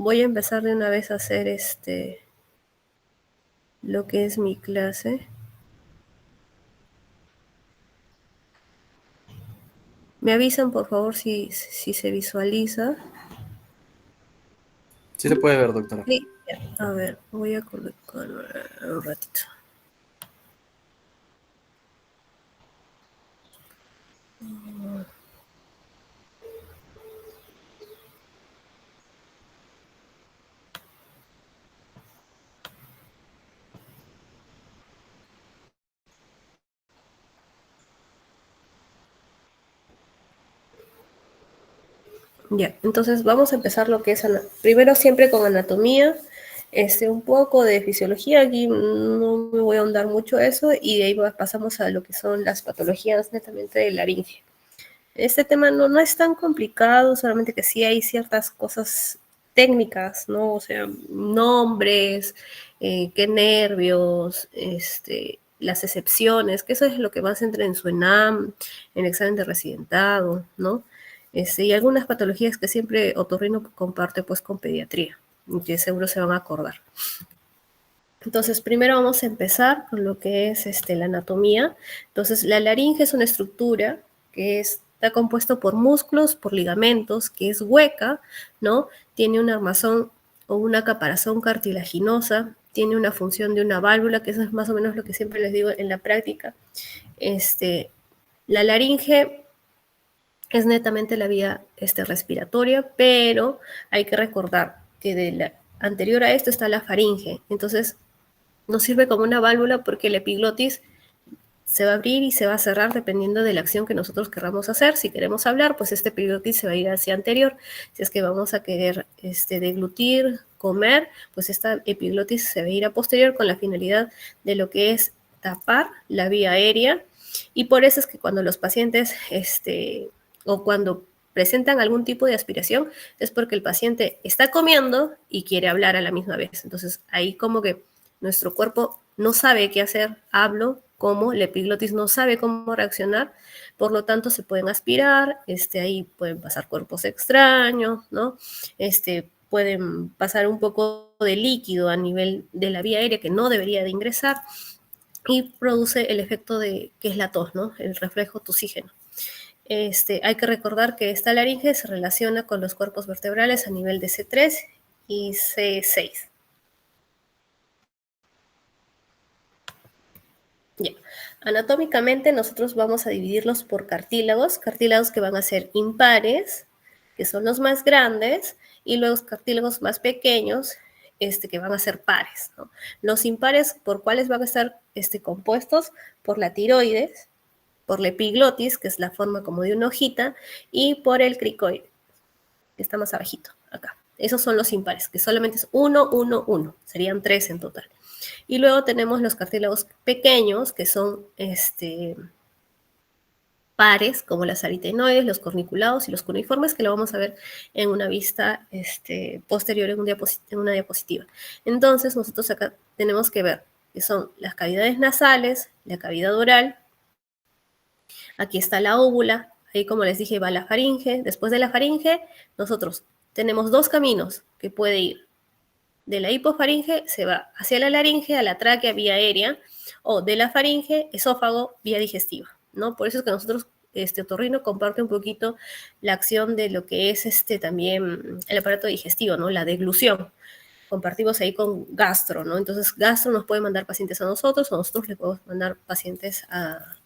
voy a empezar de una vez a hacer lo que es mi clase. Me avisan, por favor, si se visualiza. Sí se puede ver, doctora. Sí, a ver, voy a colocar un ratito. Ya, entonces vamos a empezar lo que es, primero siempre con anatomía, un poco de fisiología, aquí no me voy a ahondar mucho eso, y de ahí pasamos a lo que son las patologías netamente de laringe. Este tema no es tan complicado, solamente que sí hay ciertas cosas técnicas, ¿no? O sea, nombres, qué nervios, las excepciones, que eso es lo que más entra en su ENAM, en el examen de residentado, ¿no? Y algunas patologías que siempre otorrino comparte pues con pediatría, y que seguro se van a acordar. Entonces, primero vamos a empezar con lo que es la anatomía. Entonces, la laringe es una estructura que está compuesto por músculos, por ligamentos, que es hueca, ¿no? Tiene un armazón o una caparazón cartilaginosa, tiene una función de una válvula, que eso es más o menos lo que siempre les digo en la práctica. La laringe es netamente la vía respiratoria, pero hay que recordar que anterior a esto está la faringe. Entonces, nos sirve como una válvula porque el epiglotis se va a abrir y se va a cerrar dependiendo de la acción que nosotros queramos hacer. Si queremos hablar, pues este epiglotis se va a ir hacia anterior. Si es que vamos a querer deglutir, comer, pues esta epiglotis se va a ir a posterior con la finalidad de lo que es tapar la vía aérea. Y por eso es que cuando los pacientes, o cuando presentan algún tipo de aspiración, es porque el paciente está comiendo y quiere hablar a la misma vez. Entonces, ahí como que nuestro cuerpo no sabe qué hacer, hablo, como, la epiglotis no sabe cómo reaccionar, por lo tanto se pueden aspirar, ahí pueden pasar cuerpos extraños, ¿no? Pueden pasar un poco de líquido a nivel de la vía aérea que no debería de ingresar y produce el efecto que es la tos, ¿no? El reflejo tosígeno. Hay que recordar que esta laringe se relaciona con los cuerpos vertebrales a nivel de C3 y C6. Ya. Anatómicamente nosotros vamos a dividirlos por cartílagos que van a ser impares, que son los más grandes, y los cartílagos más pequeños, que van a ser pares, ¿no? Los impares, ¿por cuáles van a estar compuestos? Por la tiroides, por la epiglotis, que es la forma como de una hojita, y por el cricoide, que está más abajito, acá. Esos son los impares, que solamente es 1, 1, 1. Serían 3 en total. Y luego tenemos los cartílagos pequeños, que son pares, como las aritenoides, los corniculados y los cuneiformes, que lo vamos a ver en una vista posterior en una diapositiva. Entonces, nosotros acá tenemos que ver que son las cavidades nasales, la cavidad oral, aquí está la óvula, ahí como les dije va la faringe. Después de la faringe, nosotros tenemos dos caminos que puede ir. De la hipofaringe se va hacia la laringe, a la tráquea, vía aérea, o de la faringe, esófago, vía digestiva, ¿no? Por eso es que nosotros, otorrino comparte un poquito la acción de lo que es también el aparato digestivo, ¿no? La deglución. Compartimos ahí con gastro, ¿no? Entonces, gastro nos puede mandar pacientes a nosotros, o nosotros le podemos mandar pacientes a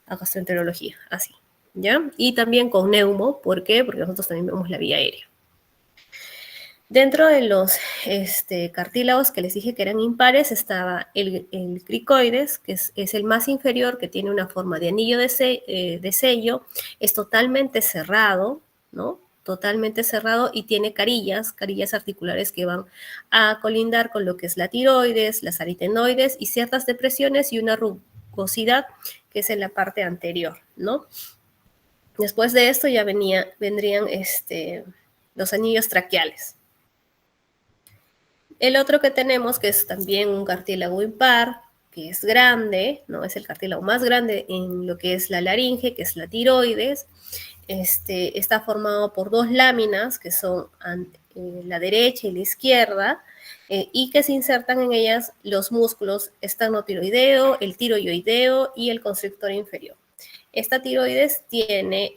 gastroenterología, así, ¿ya? Y también con neumo, ¿por qué? Porque nosotros también vemos la vía aérea. Dentro de los cartílagos que les dije que eran impares estaba el cricoides, que es el más inferior, que tiene una forma de anillo de sello, es totalmente cerrado, ¿no? Totalmente cerrado y tiene carillas articulares que van a colindar con lo que es la tiroides, las aritenoides y ciertas depresiones y una rugosidad que es en la parte anterior, ¿no? Después de esto ya vendrían los anillos traqueales. El otro que tenemos, que es también un cartílago impar, que es grande, ¿no? Es el cartílago más grande en lo que es la laringe, que es la tiroides. Está formado por dos láminas, que son la derecha y la izquierda, y que se insertan en ellas los músculos esternocleidoideo, el tiroideo y el constrictor inferior. Esta tiroides tiene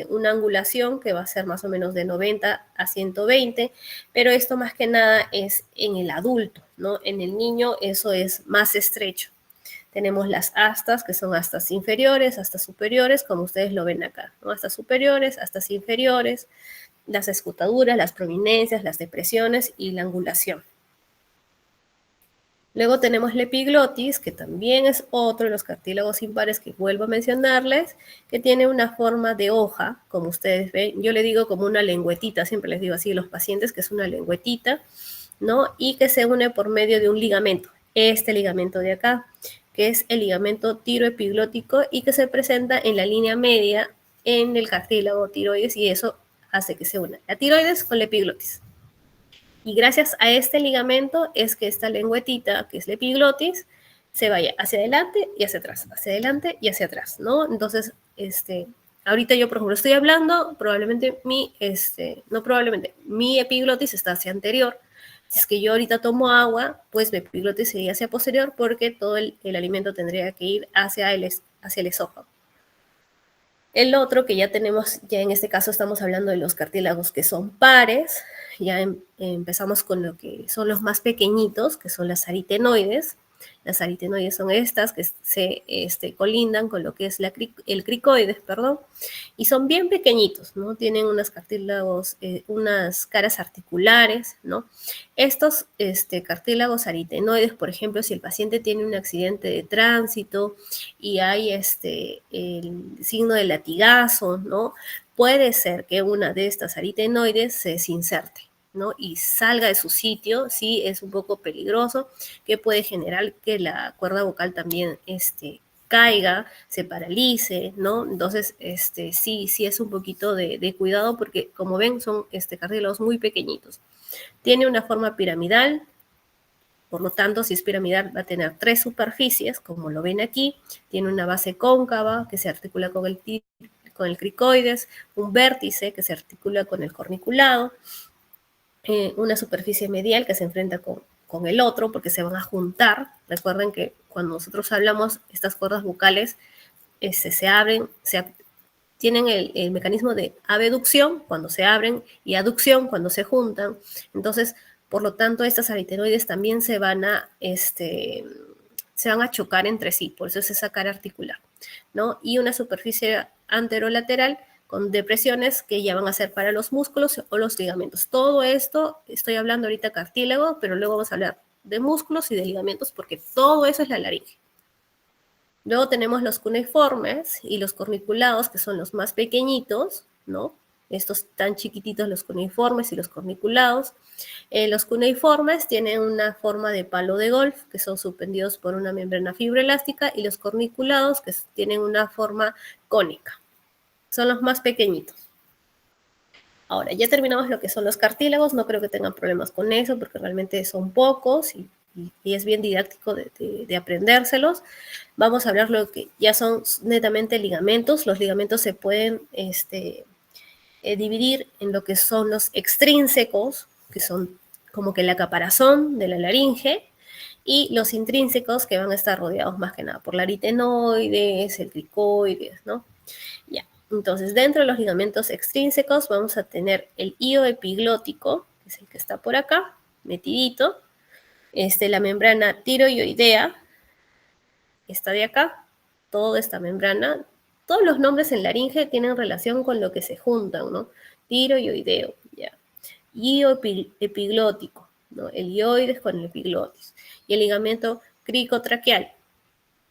una angulación que va a ser más o menos de 90 a 120, pero esto más que nada es en el adulto, ¿no? En el niño eso es más estrecho. Tenemos las astas, que son astas inferiores, astas superiores, como ustedes lo ven acá, ¿no? Astas superiores, astas inferiores, las escutaduras, las prominencias, las depresiones y la angulación. Luego tenemos la epiglotis, que también es otro de los cartílagos impares que vuelvo a mencionarles, que tiene una forma de hoja, como ustedes ven. Yo le digo como una lengüetita, siempre les digo así a los pacientes, que es una lengüetita, ¿no? Y que se une por medio de un ligamento, este ligamento de acá, que es el ligamento tiroepiglótico y que se presenta en la línea media en el cartílago tiroides, y eso hace que se una la tiroides con la epiglotis. Y gracias a este ligamento es que esta lengüetita, que es la epiglotis, se vaya hacia adelante y hacia atrás, hacia adelante y hacia atrás, ¿no? Entonces, ahorita yo, por ejemplo, estoy hablando, probablemente mi epiglotis está hacia anterior. Si es que yo ahorita tomo agua, pues mi epiglotis sería hacia posterior porque todo el alimento tendría que ir hacia el esófago. El otro que ya tenemos, ya en este caso estamos hablando de los cartílagos que son pares, ya empezamos con lo que son los más pequeñitos, que son las aritenoides. Las aritenoides son estas que se colindan con lo que es el cricoides, perdón, y son bien pequeñitos, ¿no? Tienen unos cartílagos, unas caras articulares, ¿no? Estos cartílagos aritenoides, por ejemplo, si el paciente tiene un accidente de tránsito y hay el signo de latigazo, ¿no? Puede ser que una de estas aritenoides se desinserte, ¿no? Y salga de su sitio, sí, es un poco peligroso, que puede generar que la cuerda vocal también caiga, se paralice, ¿no? Entonces, sí es un poquito de cuidado porque, como ven, son cartílagos muy pequeñitos. Tiene una forma piramidal, por lo tanto, si es piramidal, va a tener 3 superficies, como lo ven aquí. Tiene una base cóncava que se articula con el cricoides, un vértice que se articula con el corniculado, una superficie medial que se enfrenta con el otro porque se van a juntar. Recuerden que cuando nosotros hablamos, estas cuerdas vocales se abren, tienen el mecanismo de abducción cuando se abren y aducción cuando se juntan. Entonces, por lo tanto, estas aritenoides también se van a chocar entre sí, por eso es esa cara articular, ¿no? Y una superficie anterolateral con depresiones que ya van a ser para los músculos o los ligamentos. Todo esto, estoy hablando ahorita cartílago, pero luego vamos a hablar de músculos y de ligamentos porque todo eso es la laringe. Luego tenemos los cuneiformes y los corniculados, que son los más pequeñitos, ¿no? Estos tan chiquititos, los cuneiformes y los corniculados. Los cuneiformes tienen una forma de palo de golf, que son suspendidos por una membrana fibroelástica, y los corniculados, que tienen una forma cónica. Son los más pequeñitos. Ahora, ya terminamos lo que son los cartílagos, no creo que tengan problemas con eso, porque realmente son pocos y es bien didáctico de aprendérselos. Vamos a hablar lo que ya son netamente ligamentos. Los ligamentos se pueden dividir en lo que son los extrínsecos, que son como que la caparazón de la laringe, y los intrínsecos, que van a estar rodeados más que nada por la aritenoides, el cricoides, ¿no? Ya. Entonces, dentro de los ligamentos extrínsecos vamos a tener el hilo epiglótico, que es el que está por acá, metidito, la membrana tiroidea, esta de acá, toda esta membrana. Todos los nombres en laringe tienen relación con lo que se juntan, ¿no? Tiroideo, ya. Hilo epiglótico, ¿no? El hioides con el epiglotis. Y el ligamento cricotraqueal,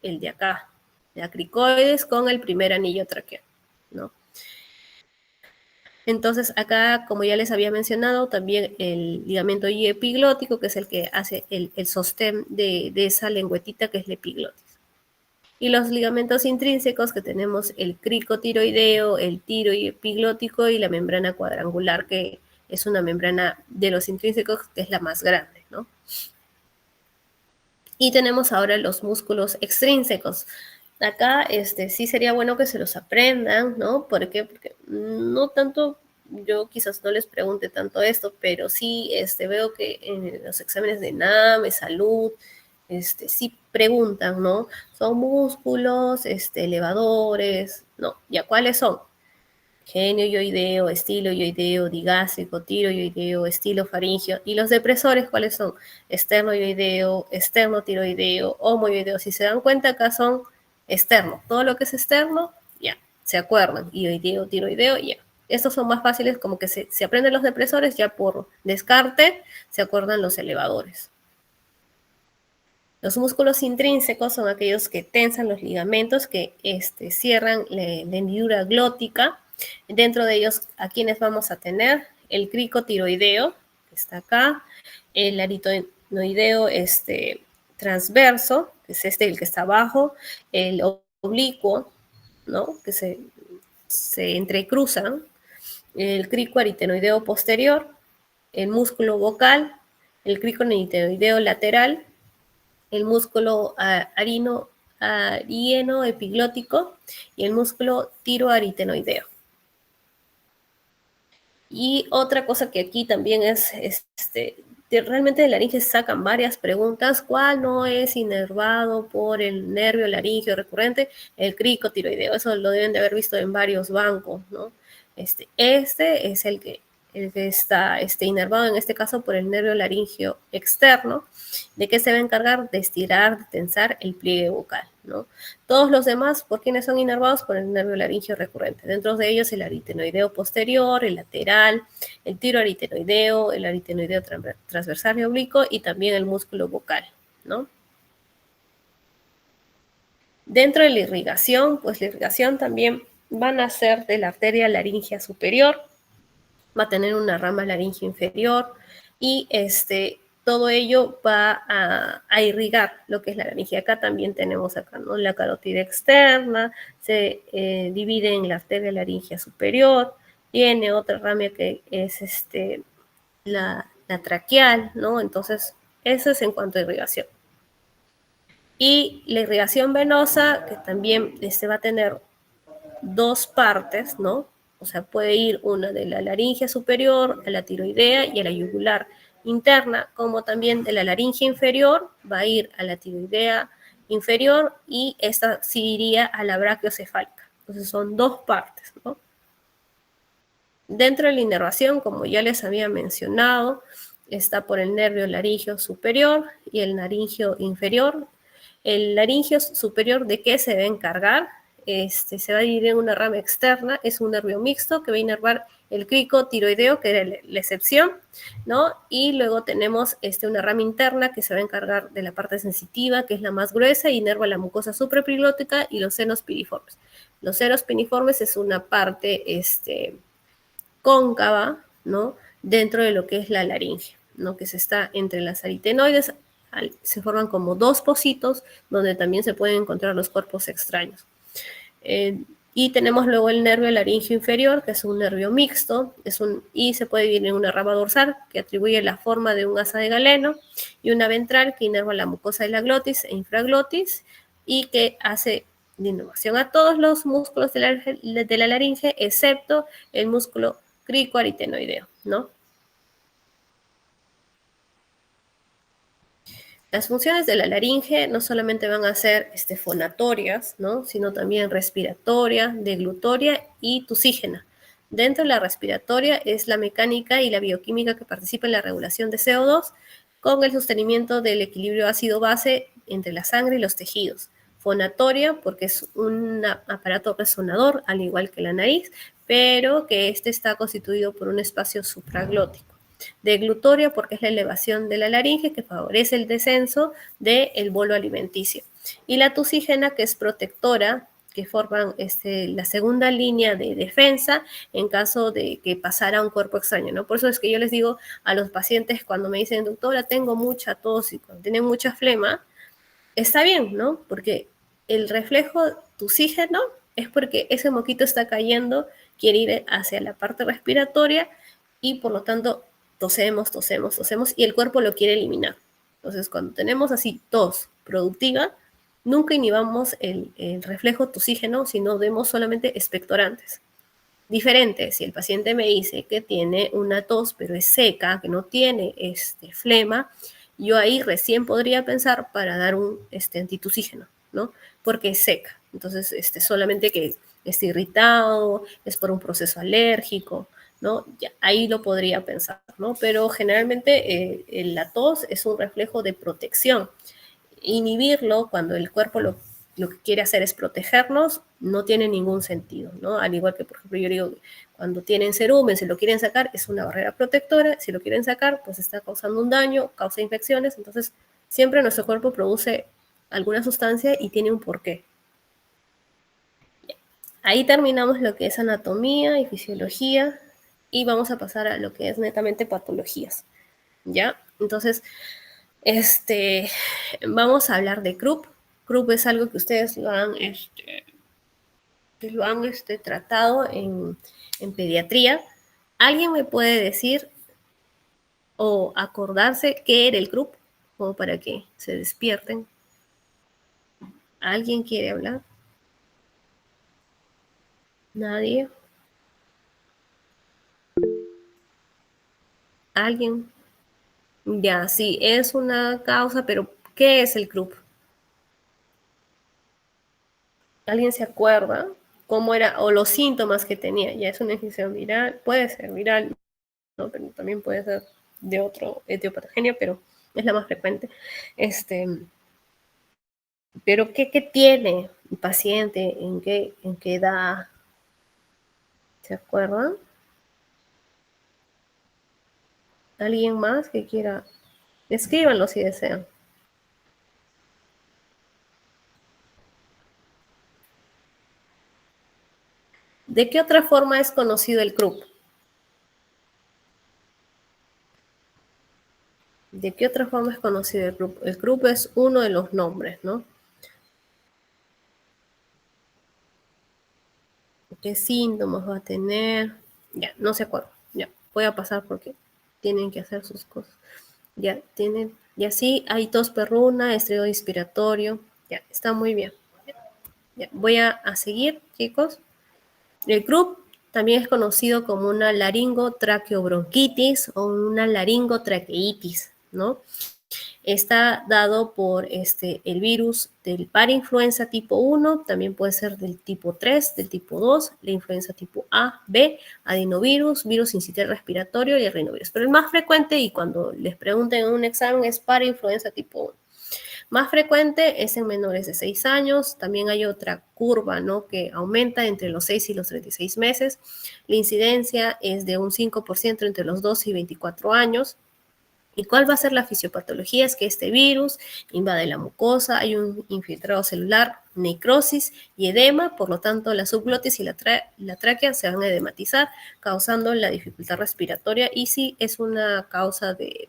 el de acá, la cricoides con el primer anillo traqueal, ¿no? Entonces, acá, como ya les había mencionado, también el ligamento epiglótico, que es el que hace el sostén de esa lengüetita que es la epiglotis. Y los ligamentos intrínsecos, que tenemos el cricotiroideo, el tiroepiglótico y la membrana cuadrangular, que es una membrana de los intrínsecos que es la más grande, ¿no? Y tenemos ahora los músculos extrínsecos. Acá sí sería bueno que se los aprendan, ¿no? ¿Por qué? Porque no tanto yo quizás no les pregunte tanto esto, pero sí veo que en los exámenes de NAME, salud, sí preguntan, ¿no? Son músculos, elevadores, ¿no? ¿Ya cuáles son? Genio yoideo, estilo yoideo, digástrico, tiroideo, estilo faringio. ¿Y los depresores cuáles son? Externo yoideo, externo tiroideo, homoyoideo. Si se dan cuenta, acá son externos. Todo lo que es externo, ya, se acuerdan. Yoideo, tiroideo, ya. Estos son más fáciles, como que se aprenden los depresores, ya por descarte se acuerdan los elevadores. Los músculos intrínsecos son aquellos que tensan los ligamentos, que cierran la hendidura glótica. Dentro de ellos, ¿a quiénes vamos a tener? El cricotiroideo, que está acá, el aritenoideo transverso, que es el que está abajo, el oblicuo, ¿no? Que se entrecruzan, el cricoaritenoideo posterior, el músculo vocal, el cricoaritenoideo lateral, el músculo arieno epiglótico y el músculo tiroaritenoideo. Y otra cosa que aquí también realmente de laringe sacan varias preguntas. ¿Cuál no es inervado por el nervio laringeo recurrente? El cricotiroideo. Eso lo deben de haber visto en varios bancos, ¿no? Este es el que está inervado en este caso por el nervio laringeo externo. ¿De qué se va a encargar? De estirar, de tensar el pliegue vocal, ¿no? Todos los demás, ¿por quiénes son inervados? Por el nervio laringeo recurrente. Dentro de ellos el aritenoideo posterior, el lateral, el tiroaritenoideo, el aritenoideo transversal y oblicuo y también el músculo vocal, ¿no? Dentro de la irrigación, pues la irrigación también van a ser de la arteria laringea superior, va a tener una rama laringea inferior y todo ello va a irrigar lo que es la laringe. Acá también tenemos acá, ¿no? La carótida externa, se divide en la arteria laringea superior, tiene otra rama que es la traqueal, ¿no? Entonces, eso es en cuanto a irrigación. Y la irrigación venosa, que también va a tener dos partes, ¿no? O sea, puede ir una de la laringe superior a la tiroidea y a la yugular interna, como también de la laringe inferior va a ir a la tiroidea inferior y esta sí iría a la brachiocefálica. Entonces son dos partes, ¿no? Dentro de la inervación, como ya les había mencionado, está por el nervio laringeo superior y el laringeo inferior. El laringeo superior, ¿de qué se va a encargar? Se va a dividir en una rama externa, es un nervio mixto que va a inervar el cricotiroideo, que era la excepción, ¿no? Y luego tenemos una rama interna que se va a encargar de la parte sensitiva, que es la más gruesa, y inerva la mucosa supraepiglótica y los senos piriformes. Los senos piriformes es una parte cóncava, ¿no? Dentro de lo que es la laringe, ¿no? Que se está entre las aritenoides, se forman como dos pocitos donde también se pueden encontrar los cuerpos extraños. Y tenemos luego el nervio laringeo inferior, que es un nervio mixto, y se puede dividir en una rama dorsal que atribuye la forma de un asa de galeno y una ventral que inerva la mucosa de la glotis e infraglotis y que hace de inervación a todos los músculos de la laringe, excepto el músculo cricoaritenoideo, ¿no? Las funciones de la laringe no solamente van a ser fonatorias, ¿no? Sino también respiratoria, deglutoria y tusígena. Dentro de la respiratoria es la mecánica y la bioquímica que participa en la regulación de CO2 con el sostenimiento del equilibrio ácido-base entre la sangre y los tejidos. Fonatoria porque es un aparato resonador, al igual que la nariz, pero que está constituido por un espacio supraglótico. Deglutoria porque es la elevación de la laringe que favorece el descenso del bolo alimenticio. Y la tusígena que es protectora, que forman la segunda línea de defensa en caso de que pasara un cuerpo extraño, ¿no? Por eso es que yo les digo a los pacientes cuando me dicen, doctora, tengo mucha tos y cuando tienen mucha flema, está bien, ¿no? Porque el reflejo tusígeno es porque ese moquito está cayendo, quiere ir hacia la parte respiratoria y por lo tanto tosemos, tosemos, tosemos y el cuerpo lo quiere eliminar. Entonces, cuando tenemos así tos productiva, nunca inhibamos el reflejo tusígeno, sino demos solamente expectorantes. Diferente, si el paciente me dice que tiene una tos, pero es seca, que no tiene flema, yo ahí recién podría pensar para dar un antitusígeno, ¿no? Porque es seca. Entonces, solamente que esté irritado, es por un proceso alérgico, ¿no? Ya, ahí lo podría pensar, ¿no? Pero generalmente la tos es un reflejo de protección. Inhibirlo cuando el cuerpo lo que quiere hacer es protegernos, no tiene ningún sentido, ¿no? Al igual que, por ejemplo, yo digo, cuando tienen cerumen, si lo quieren sacar, es una barrera protectora, si lo quieren sacar, pues está causando un daño, causa infecciones, entonces siempre nuestro cuerpo produce alguna sustancia y tiene un porqué. Ahí terminamos lo que es anatomía y fisiología y vamos a pasar a lo que es netamente patologías, ¿ya? Entonces, vamos a hablar de Krupp. Krupp es algo que ustedes lo han tratado en pediatría. ¿Alguien me puede decir o acordarse qué era el Krupp? Como para que se despierten. ¿Alguien quiere hablar? ¿Nadie? ¿Alguien? Ya, sí, es una causa, pero ¿qué es el Krupp? ¿Alguien se acuerda cómo era o los síntomas que tenía? Ya es una infección viral, puede ser viral, ¿no? Pero también puede ser de otro etiopatogenia, pero es la más frecuente. Pero ¿qué tiene el paciente? ¿En qué edad? ¿Se acuerdan? ¿Alguien más que quiera? Escríbanlo si desean. ¿De qué otra forma es conocido el Krupp? ¿De qué otra forma es conocido el Krupp? El Krupp es uno de los nombres, ¿no? ¿Qué síntomas va a tener? Ya, no se acuerdan. Ya, voy a pasar porque tienen que hacer sus cosas. Ya, tienen, y así hay tos perruna, estrés inspiratorio. Ya, está muy bien. Ya, voy a seguir, chicos. El Krupp también es conocido como una laringotraqueobronquitis o una laringotraqueitis, ¿no? Está dado por el virus del parainfluenza tipo 1, también puede ser del tipo 3, del tipo 2, la influenza tipo A, B, adenovirus, virus sincitial respiratorio y el rinovirus. Pero el más frecuente, y cuando les pregunten en un examen, es parainfluenza tipo 1. Más frecuente es en menores de 6 años. También hay otra curva, ¿no? Que aumenta entre los 6 y los 36 meses. La incidencia es de un 5% entre los 12 y 24 años. ¿Y cuál va a ser la fisiopatología? Es que este virus invade la mucosa, hay un infiltrado celular, necrosis y edema, por lo tanto la subglotis y la tráquea se van a edematizar, causando la dificultad respiratoria y sí es una causa de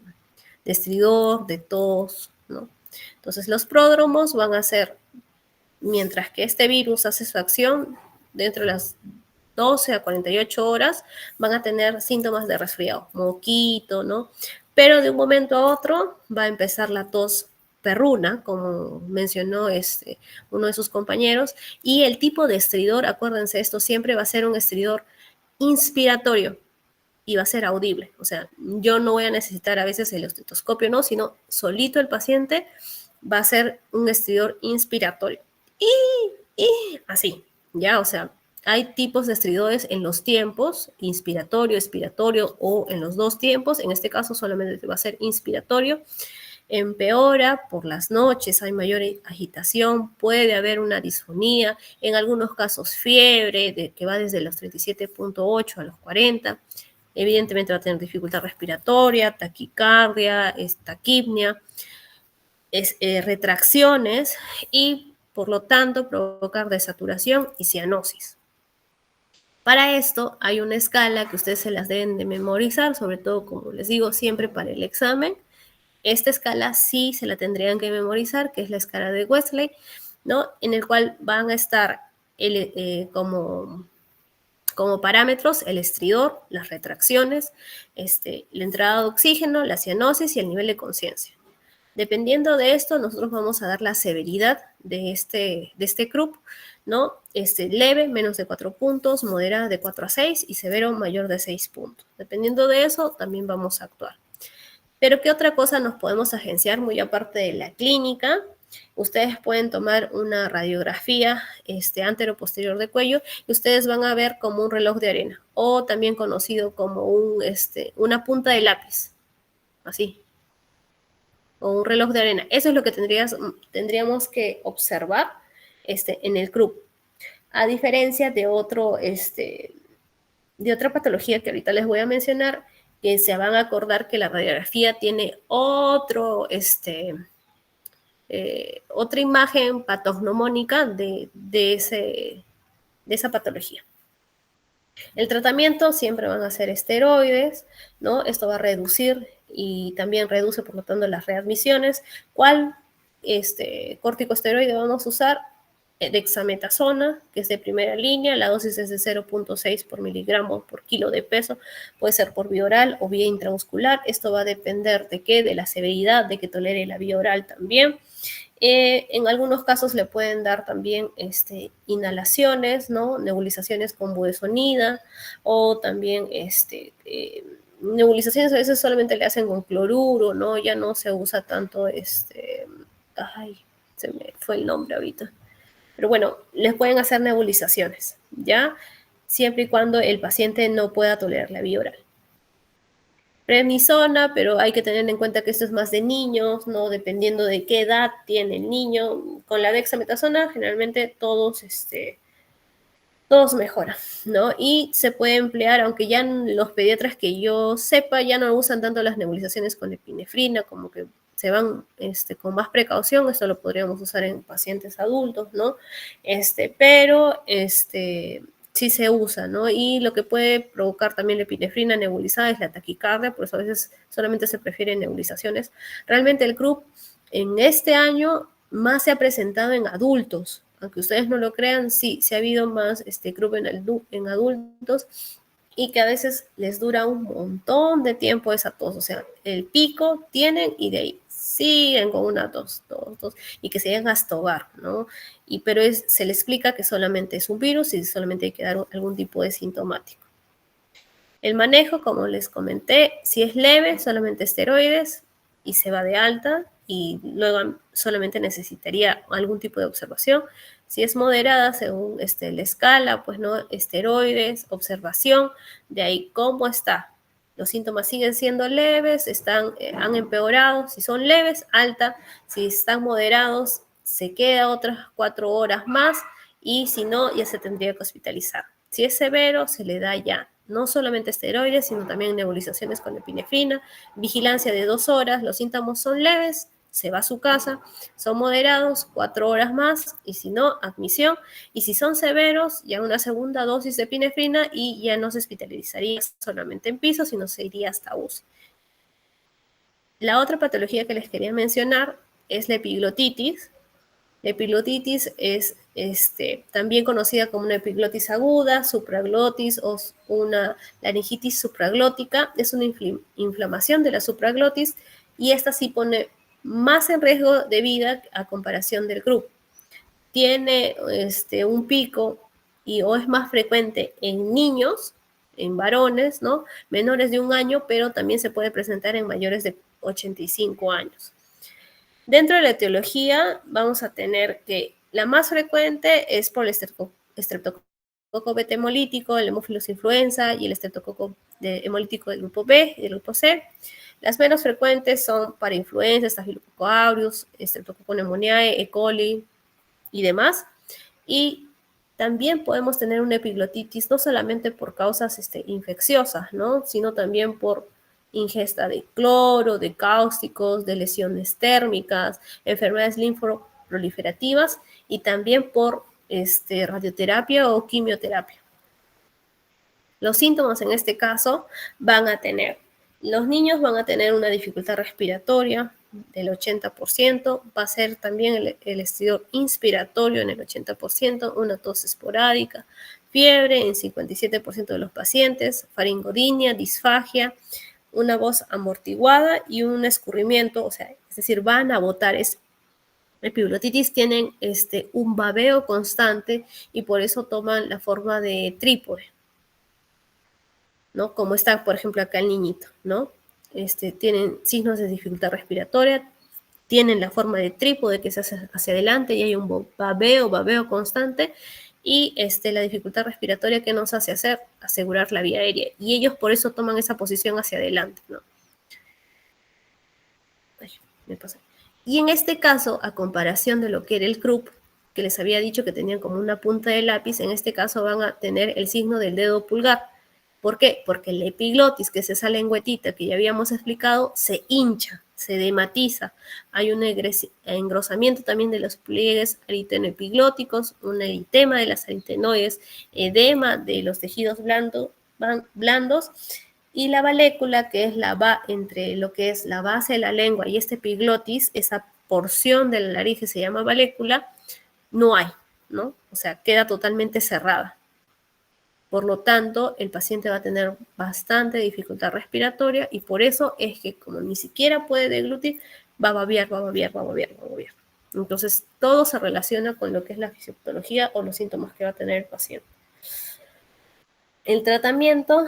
estridor, de tos, ¿no? Entonces los pródromos van a ser, mientras que este virus hace su acción, dentro de las 12 a 48 horas van a tener síntomas de resfriado, moquito, ¿no? Pero de un momento a otro va a empezar la tos perruna, como mencionó uno de sus compañeros, y el tipo de estridor, acuérdense, esto siempre va a ser un estridor inspiratorio y va a ser audible. O sea, yo no voy a necesitar a veces el estetoscopio, no, sino solito el paciente va a ser un estridor inspiratorio. Y así, ¿ya? O sea, hay tipos de estridores en los tiempos, inspiratorio, expiratorio o en los dos tiempos. En este caso solamente va a ser inspiratorio. Empeora por las noches, hay mayor agitación, puede haber una disfonía, en algunos casos fiebre, que va desde los 37,8 a los 40. Evidentemente va a tener dificultad respiratoria, taquicardia, taquipnia, retracciones y por lo tanto provocar desaturación y cianosis. Para esto hay una escala que ustedes se las deben de memorizar, sobre todo, como les digo, siempre para el examen. Esta escala sí se la tendrían que memorizar, que es la escala de Wesley, ¿no? En el cual van a estar como parámetros el estridor, las retracciones, la entrada de oxígeno, la cianosis y el nivel de conciencia. Dependiendo de esto, nosotros vamos a dar la severidad de este CRUP, ¿no? Leve, menos de 4 puntos, moderada de 4 a 6 y severo, mayor de 6 puntos. Dependiendo de eso, también vamos a actuar. Pero ¿qué otra cosa nos podemos agenciar muy aparte de la clínica? Ustedes pueden tomar una radiografía antero-posterior de cuello y ustedes van a ver como un reloj de arena o también conocido como una punta de lápiz, así, o un reloj de arena. Eso es lo que tendríamos que observar en el CRUP. A diferencia de de otra patología que ahorita les voy a mencionar, que se van a acordar que la radiografía tiene otra imagen patognomónica de esa patología. El tratamiento siempre van a ser esteroides, ¿no? Esto va a reducir y también reduce, por lo tanto, las readmisiones. ¿Cuál corticosteroide vamos a usar? Dexametasona, que es de primera línea, la dosis es de 0.6 por miligramo por kilo de peso, puede ser por vía oral o vía intramuscular. Esto va a depender de qué, de la severidad, de que tolere la vía oral también. En algunos casos le pueden dar también inhalaciones, ¿no? Nebulizaciones con budesonida o también nebulizaciones a veces solamente le hacen con cloruro, ¿no? Ya no se usa tanto ay, se me fue el nombre ahorita. Pero bueno, les pueden hacer nebulizaciones, ¿ya? Siempre y cuando el paciente no pueda tolerar la vía oral. Prednisona, pero hay que tener en cuenta que esto es más de niños, ¿no? Dependiendo de qué edad tiene el niño. Con la dexametasona, generalmente todos mejoran, ¿no? Y se puede emplear, aunque ya los pediatras que yo sepa ya no usan tanto las nebulizaciones con epinefrina, como que se van con más precaución. Esto lo podríamos usar en pacientes adultos, ¿no? Pero sí se usa, ¿no? Y lo que puede provocar también la epinefrina nebulizada es la taquicardia, por eso a veces solamente se prefieren nebulizaciones. Realmente el CRUP en este año más se ha presentado en adultos, aunque ustedes no lo crean, sí, se ha habido más CRUP en adultos y que a veces les dura un montón de tiempo esa tos, o sea, el pico tienen y de ahí siguen con una tos, y que se llegan hasta hogar, ¿no? Pero se le explica que solamente es un virus y solamente hay que dar algún tipo de sintomático. El manejo, como les comenté, si es leve, solamente esteroides y se va de alta y luego solamente necesitaría algún tipo de observación. Si es moderada, según la escala, pues no, esteroides, observación, de ahí cómo está. Los síntomas siguen siendo leves, han empeorado. Si son leves, alta. Si están moderados, se queda otras 4 horas más y si no, ya se tendría que hospitalizar. Si es severo, se le da ya no solamente esteroides, sino también nebulizaciones con epinefrina, vigilancia de 2 horas, los síntomas son leves, se va a su casa, son moderados, 4 horas más, y si no, admisión, y si son severos, ya una segunda dosis de epinefrina y ya no se hospitalizaría solamente en piso, sino se iría hasta UCI. La otra patología que les quería mencionar es la epiglotitis. La epiglotitis es también conocida como una epiglotis aguda, supraglotis o una laringitis supraglótica. Es una inflamación de la supraglotis y esta sí pone más en riesgo de vida a comparación del CRUP. Tiene un pico o es más frecuente en niños, en varones, ¿no? Menores de 1 año, pero también se puede presentar en mayores de 85 años. Dentro de la etiología vamos a tener que la más frecuente es por el estreptococo beta hemolítico, el Haemophilus influenza y el estreptococo hemolítico del grupo B y del grupo C. Las menos frecuentes son para influenza, Staphylococcus aureus, Streptococcus pneumoniae, E. coli y demás. Y también podemos tener una epiglotitis no solamente por causas infecciosas, ¿no? Sino también por ingesta de cloro, de cáusticos, de lesiones térmicas, enfermedades linfoproliferativas y también por radioterapia o quimioterapia. Los síntomas en este caso los niños van a tener una dificultad respiratoria del 80%, va a ser también el estridor inspiratorio en el 80%, una tos esporádica, fiebre en 57% de los pacientes, faringodinia, disfagia, una voz amortiguada y un escurrimiento, o sea, es decir, van a botar. Epiglotitis tienen un babeo constante y por eso toman la forma de trípode, ¿no? Como está, por ejemplo, acá el niñito, ¿no? Tienen signos de dificultad respiratoria, tienen la forma de trípode que se hace hacia adelante y hay un babeo constante y la dificultad respiratoria que nos hace hacer asegurar la vía aérea y ellos por eso toman esa posición hacia adelante, ¿no? Ay, me pasé. Y en este caso, a comparación de lo que era el croup, que les había dicho que tenían como una punta de lápiz, en este caso van a tener el signo del dedo pulgar. ¿Por qué? Porque la epiglotis, que es esa lengüetita que ya habíamos explicado, se hincha, se dematiza. Hay un engrosamiento también de los pliegues aritenoepiglóticos, un eritema de las aritenoides, edema de los tejidos blandos y la valécula, que es entre lo que es la base de la lengua y este epiglotis, esa porción de la laringe se llama valécula, no hay, ¿no? O sea, queda totalmente cerrada. Por lo tanto, el paciente va a tener bastante dificultad respiratoria y por eso es que como ni siquiera puede deglutir, va a babear. Entonces, todo se relaciona con lo que es la fisiopatología o los síntomas que va a tener el paciente. El tratamiento,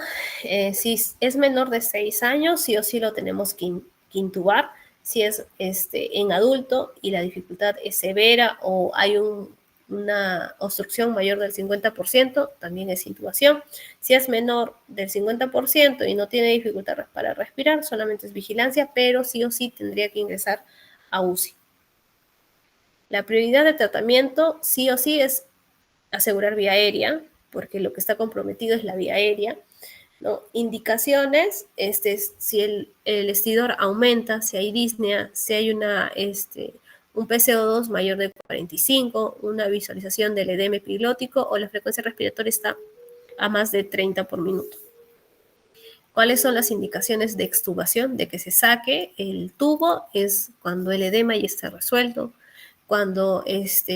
si es menor de 6 años, sí o sí lo tenemos que intubar. Si es en adulto y la dificultad es severa o hay una obstrucción mayor del 50%, también es intubación. Si es menor del 50% y no tiene dificultad para respirar, solamente es vigilancia, pero sí o sí tendría que ingresar a UCI. La prioridad de tratamiento sí o sí es asegurar vía aérea, porque lo que está comprometido es la vía aérea, ¿no? Indicaciones, si el estidor aumenta, si hay disnea, si hay un PCO2 mayor de 45, una visualización del edema epiglótico o la frecuencia respiratoria está a más de 30 por minuto. ¿Cuáles son las indicaciones de extubación? De que se saque el tubo es cuando el edema ya está resuelto, cuando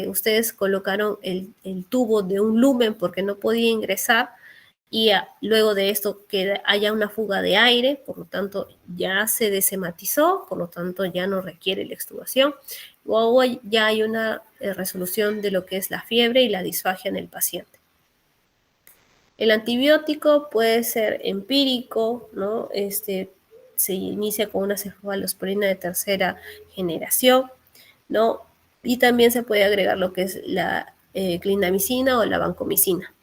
ustedes colocaron el tubo de un lumen porque no podía ingresar y luego de esto que haya una fuga de aire, por lo tanto ya se desematizó, por lo tanto ya no requiere la extubación, o ya hay una resolución de lo que es la fiebre y la disfagia en el paciente. El antibiótico puede ser empírico, ¿no? Se inicia con una cefalosporina de tercera generación, ¿no? Y también se puede agregar lo que es la clindamicina o la vancomicina.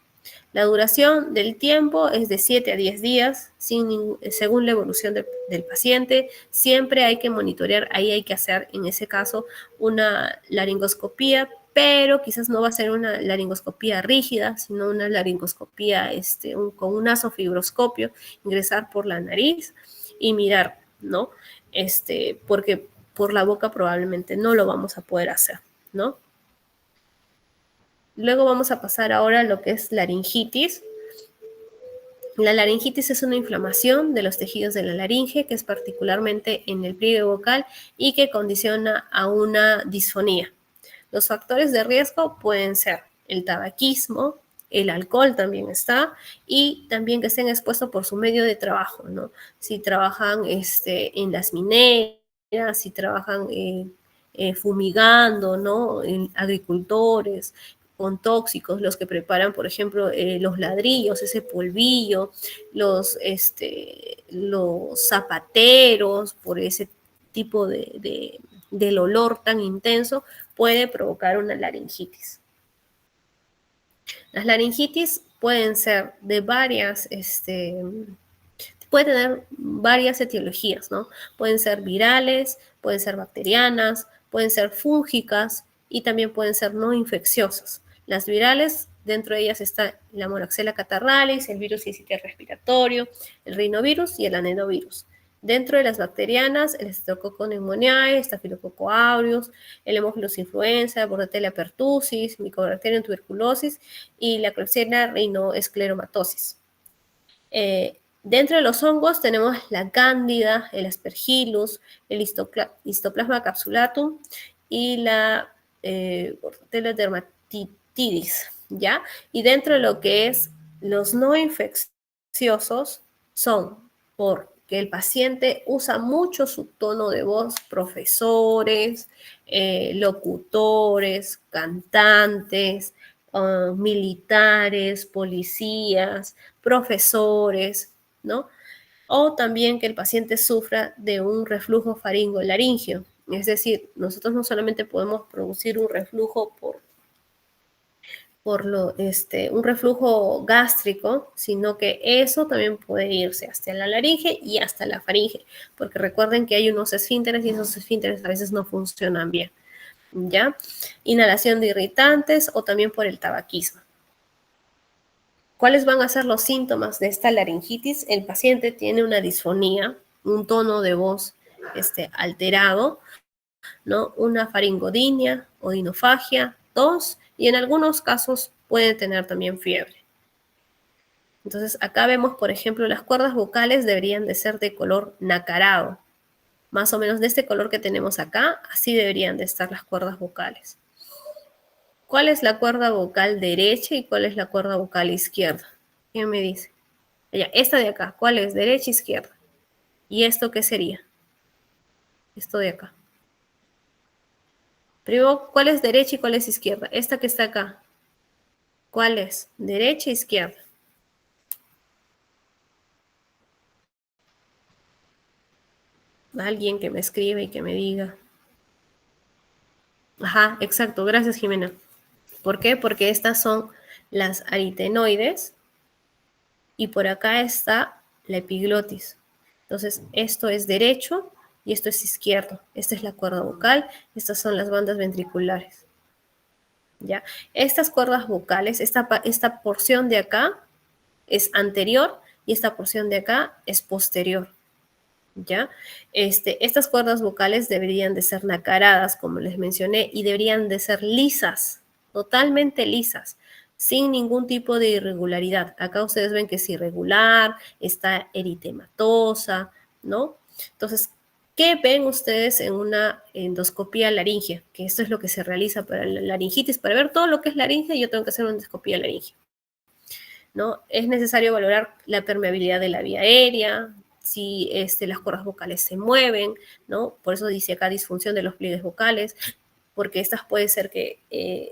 La duración del tiempo es de 7 a 10 días, según la evolución del paciente. Siempre hay que monitorear, ahí hay que hacer, en ese caso, una laringoscopía, pero quizás no va a ser una laringoscopía rígida, sino una laringoscopía con un nasofibroscopio, ingresar por la nariz y mirar, ¿no? Porque por la boca probablemente no lo vamos a poder hacer, ¿no? Luego vamos a pasar ahora a lo que es laringitis. La laringitis es una inflamación de los tejidos de la laringe, que es particularmente en el pliegue vocal y que condiciona a una disfonía. Los factores de riesgo pueden ser el tabaquismo, el alcohol también está, y también que estén expuestos por su medio de trabajo, ¿no? Si trabajan en las mineras, si trabajan fumigando, ¿no? Agricultores con tóxicos, los que preparan, por ejemplo, los ladrillos, ese polvillo, los zapateros, por ese tipo del olor tan intenso, puede provocar una laringitis. Las laringitis pueden ser de puede tener varias etiologías, ¿no? Pueden ser virales, pueden ser bacterianas, pueden ser fúngicas y también pueden ser no infecciosas. Las virales, dentro de ellas está la moraxella catarrhalis, el virus sincitial respiratorio, el rinovirus y el adenovirus. Dentro de las bacterianas, el Streptococcus pneumoniae, Staphylococcus aureus, el Haemophilus influenza, Bordetella pertussis, Mycobacterium tuberculosis y la Klebsiella rhinoescleromatosis. Dentro de los hongos tenemos la cándida, el aspergillus, el histoplasma capsulatum y la Bordetella dermatitidis, ¿ya? Y dentro de lo que es los no infecciosos son por que el paciente usa mucho su tono de voz, profesores, locutores, cantantes, militares, policías, profesores, ¿no? O también que el paciente sufra de un reflujo faringolaringio. Es decir, nosotros no solamente podemos producir un reflujo un reflujo gástrico, sino que eso también puede irse hasta la laringe y hasta la faringe, porque recuerden que hay unos esfínteres y esos esfínteres a veces no funcionan bien, ¿ya? Inhalación de irritantes o también por el tabaquismo. ¿Cuáles van a ser los síntomas de esta laringitis? El paciente tiene una disfonía, un tono de voz alterado, ¿no? Una faringodinia, odinofagia, tos y en algunos casos puede tener también fiebre. Entonces acá vemos, por ejemplo, las cuerdas vocales deberían de ser de color nacarado, más o menos de este color que tenemos acá, así deberían de estar las cuerdas vocales. ¿Cuál es la cuerda vocal derecha y cuál es la cuerda vocal izquierda? ¿Quién me dice? Ya, esta de acá, ¿cuál es? Derecha, izquierda. ¿Y esto qué sería? Esto de acá. Primero, ¿cuál es derecha y cuál es izquierda? Esta que está acá. ¿Cuál es? Derecha, izquierda. Alguien que me escribe y que me diga. Ajá, exacto. Gracias, Jimena. ¿Por qué? Porque estas son las aritenoides y por acá está la epiglotis. Entonces, esto es derecho y esto es izquierdo. Esta es la cuerda vocal, estas son las bandas ventriculares. ¿Ya? Estas cuerdas vocales, esta porción de acá es anterior y esta porción de acá es posterior. ¿Ya? Estas cuerdas vocales deberían de ser nacaradas, como les mencioné, y deberían de ser lisas, totalmente lisas, sin ningún tipo de irregularidad. Acá ustedes ven que es irregular, está eritematosa, ¿no? Entonces, ¿qué ven ustedes en una endoscopía laringea? Que esto es lo que se realiza para la laringitis. Para ver todo lo que es laringe, yo tengo que hacer una endoscopía laringea, ¿no? Es necesario valorar la permeabilidad de la vía aérea, si las cuerdas vocales se mueven, ¿no? Por eso dice acá disfunción de los pliegues vocales, porque estas puede ser que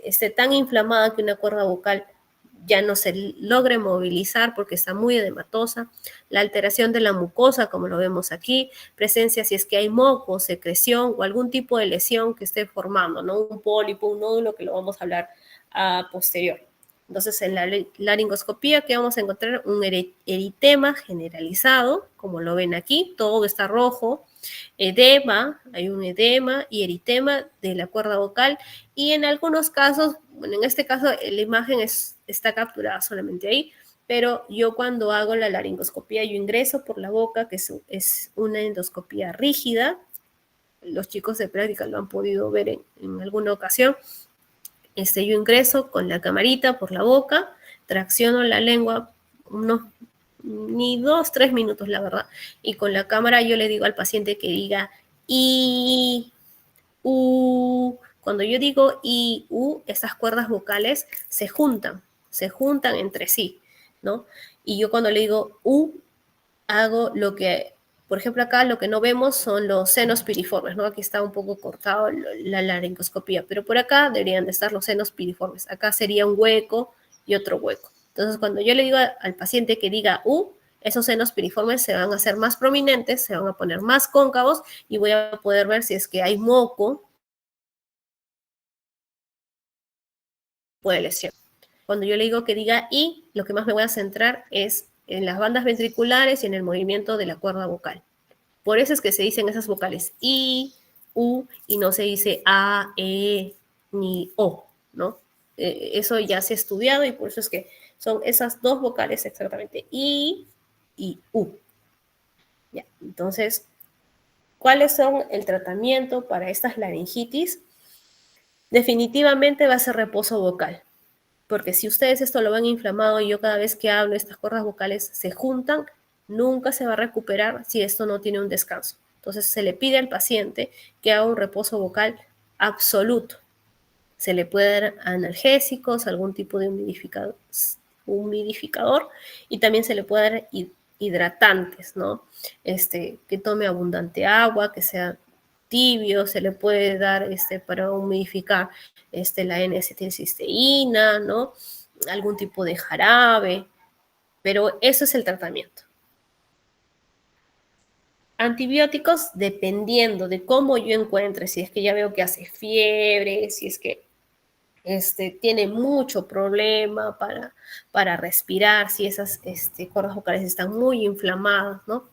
esté tan inflamada que una cuerda vocal ya no se logre movilizar porque está muy edematosa, la alteración de la mucosa, como lo vemos aquí, presencia si es que hay moco, secreción o algún tipo de lesión que esté formando, ¿no? Un pólipo, un nódulo, que lo vamos a hablar a posterior. Entonces, en la laringoscopía, ¿qué vamos a encontrar? Un eritema generalizado, como lo ven aquí, todo está rojo, edema, hay un edema y eritema de la cuerda vocal, y en algunos casos, bueno, en este caso la imagen está capturada solamente ahí, pero yo cuando hago la laringoscopía, yo ingreso por la boca, que es una endoscopía rígida, los chicos de práctica lo han podido ver en alguna ocasión. Yo ingreso con la camarita por la boca, tracciono la lengua unos ni 2, 3 minutos, la verdad. Y con la cámara yo le digo al paciente que diga I, U. Cuando yo digo I, U, estas cuerdas vocales se juntan entre sí, ¿no? Y yo cuando le digo U, hago lo que, por ejemplo, acá lo que no vemos son los senos piriformes, ¿no? Aquí está un poco cortado la laringoscopía, pero por acá deberían de estar los senos piriformes. Acá sería un hueco y otro hueco. Entonces, cuando yo le digo al paciente que diga U, esos senos piriformes se van a hacer más prominentes, se van a poner más cóncavos y voy a poder ver si es que hay moco o de lesión. Cuando yo le digo que diga I, lo que más me voy a centrar es en las bandas ventriculares y en el movimiento de la cuerda vocal. Por eso es que se dicen esas vocales I, U, y no se dice A, E, ni O, ¿no? Eso ya se ha estudiado y por eso es que son esas dos vocales exactamente, I y U. Ya, entonces, ¿cuáles son el tratamiento para estas laringitis? Definitivamente va a ser reposo vocal, porque si ustedes esto lo ven inflamado y yo cada vez que hablo estas cuerdas vocales se juntan, nunca se va a recuperar si esto no tiene un descanso. Entonces se le pide al paciente que haga un reposo vocal absoluto. Se le puede dar analgésicos, algún tipo de humidificador y también se le puede dar hidratantes, ¿no? Que tome abundante agua, que sea tibio, se le puede dar para humidificar la N-acetilcisteína, ¿no? Algún tipo de jarabe, pero eso es el tratamiento. Antibióticos, dependiendo de cómo yo encuentre, si es que ya veo que hace fiebre, si es que tiene mucho problema para respirar, si esas cuerdas vocales están muy inflamadas, ¿no?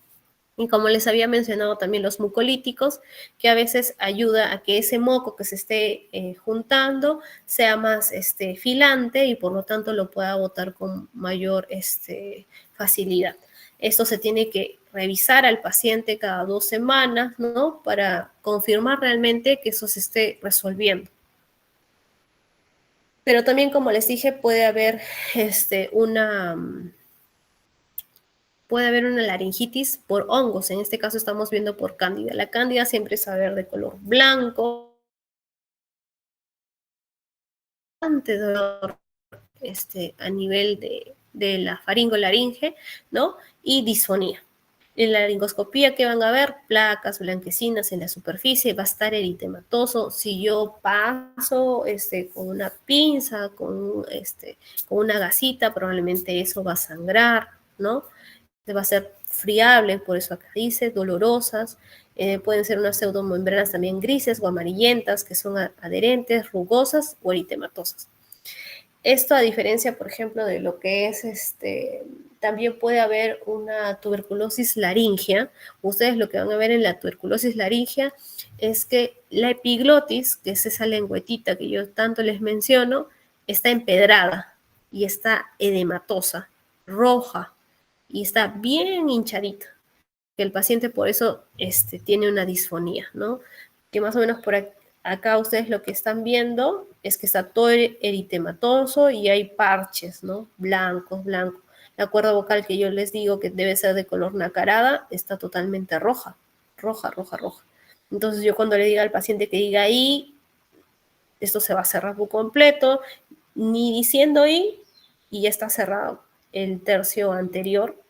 Y como les había mencionado también los mucolíticos, que a veces ayuda a que ese moco que se esté juntando sea más filante y por lo tanto lo pueda botar con mayor facilidad. Esto se tiene que revisar al paciente cada 2 semanas, ¿no? Para confirmar realmente que eso se esté resolviendo. Pero también, como les dije, puede haber una laringitis por hongos. En este caso estamos viendo por cándida. La cándida siempre es a ver de color blanco, dolor a nivel de la faringolaringe, ¿no? Y disfonía. En la laringoscopía, ¿qué van a ver? Placas blanquecinas en la superficie, va a estar eritematoso. Si yo paso con una pinza, con una gasita, probablemente eso va a sangrar, ¿no? Va a ser friable, por eso acá dice, dolorosas. Pueden ser unas pseudomembranas también grises o amarillentas, que son adherentes, rugosas o eritematosas. Esto a diferencia, por ejemplo, de lo que es también puede haber una tuberculosis laringea. Ustedes lo que van a ver en la tuberculosis laringea es que la epiglotis, que es esa lengüetita que yo tanto les menciono, está empedrada y está edematosa, roja y está bien hinchadita. Que el paciente por eso tiene una disfonía, ¿no? Que más o menos por acá ustedes lo que están viendo es que está todo eritematoso y hay parches, ¿no? Blancos. La cuerda vocal que yo les digo que debe ser de color nacarada está totalmente roja. Entonces yo cuando le diga al paciente que diga ahí, esto se va a cerrar por completo, ni diciendo ahí, y ya está cerrado el tercio anterior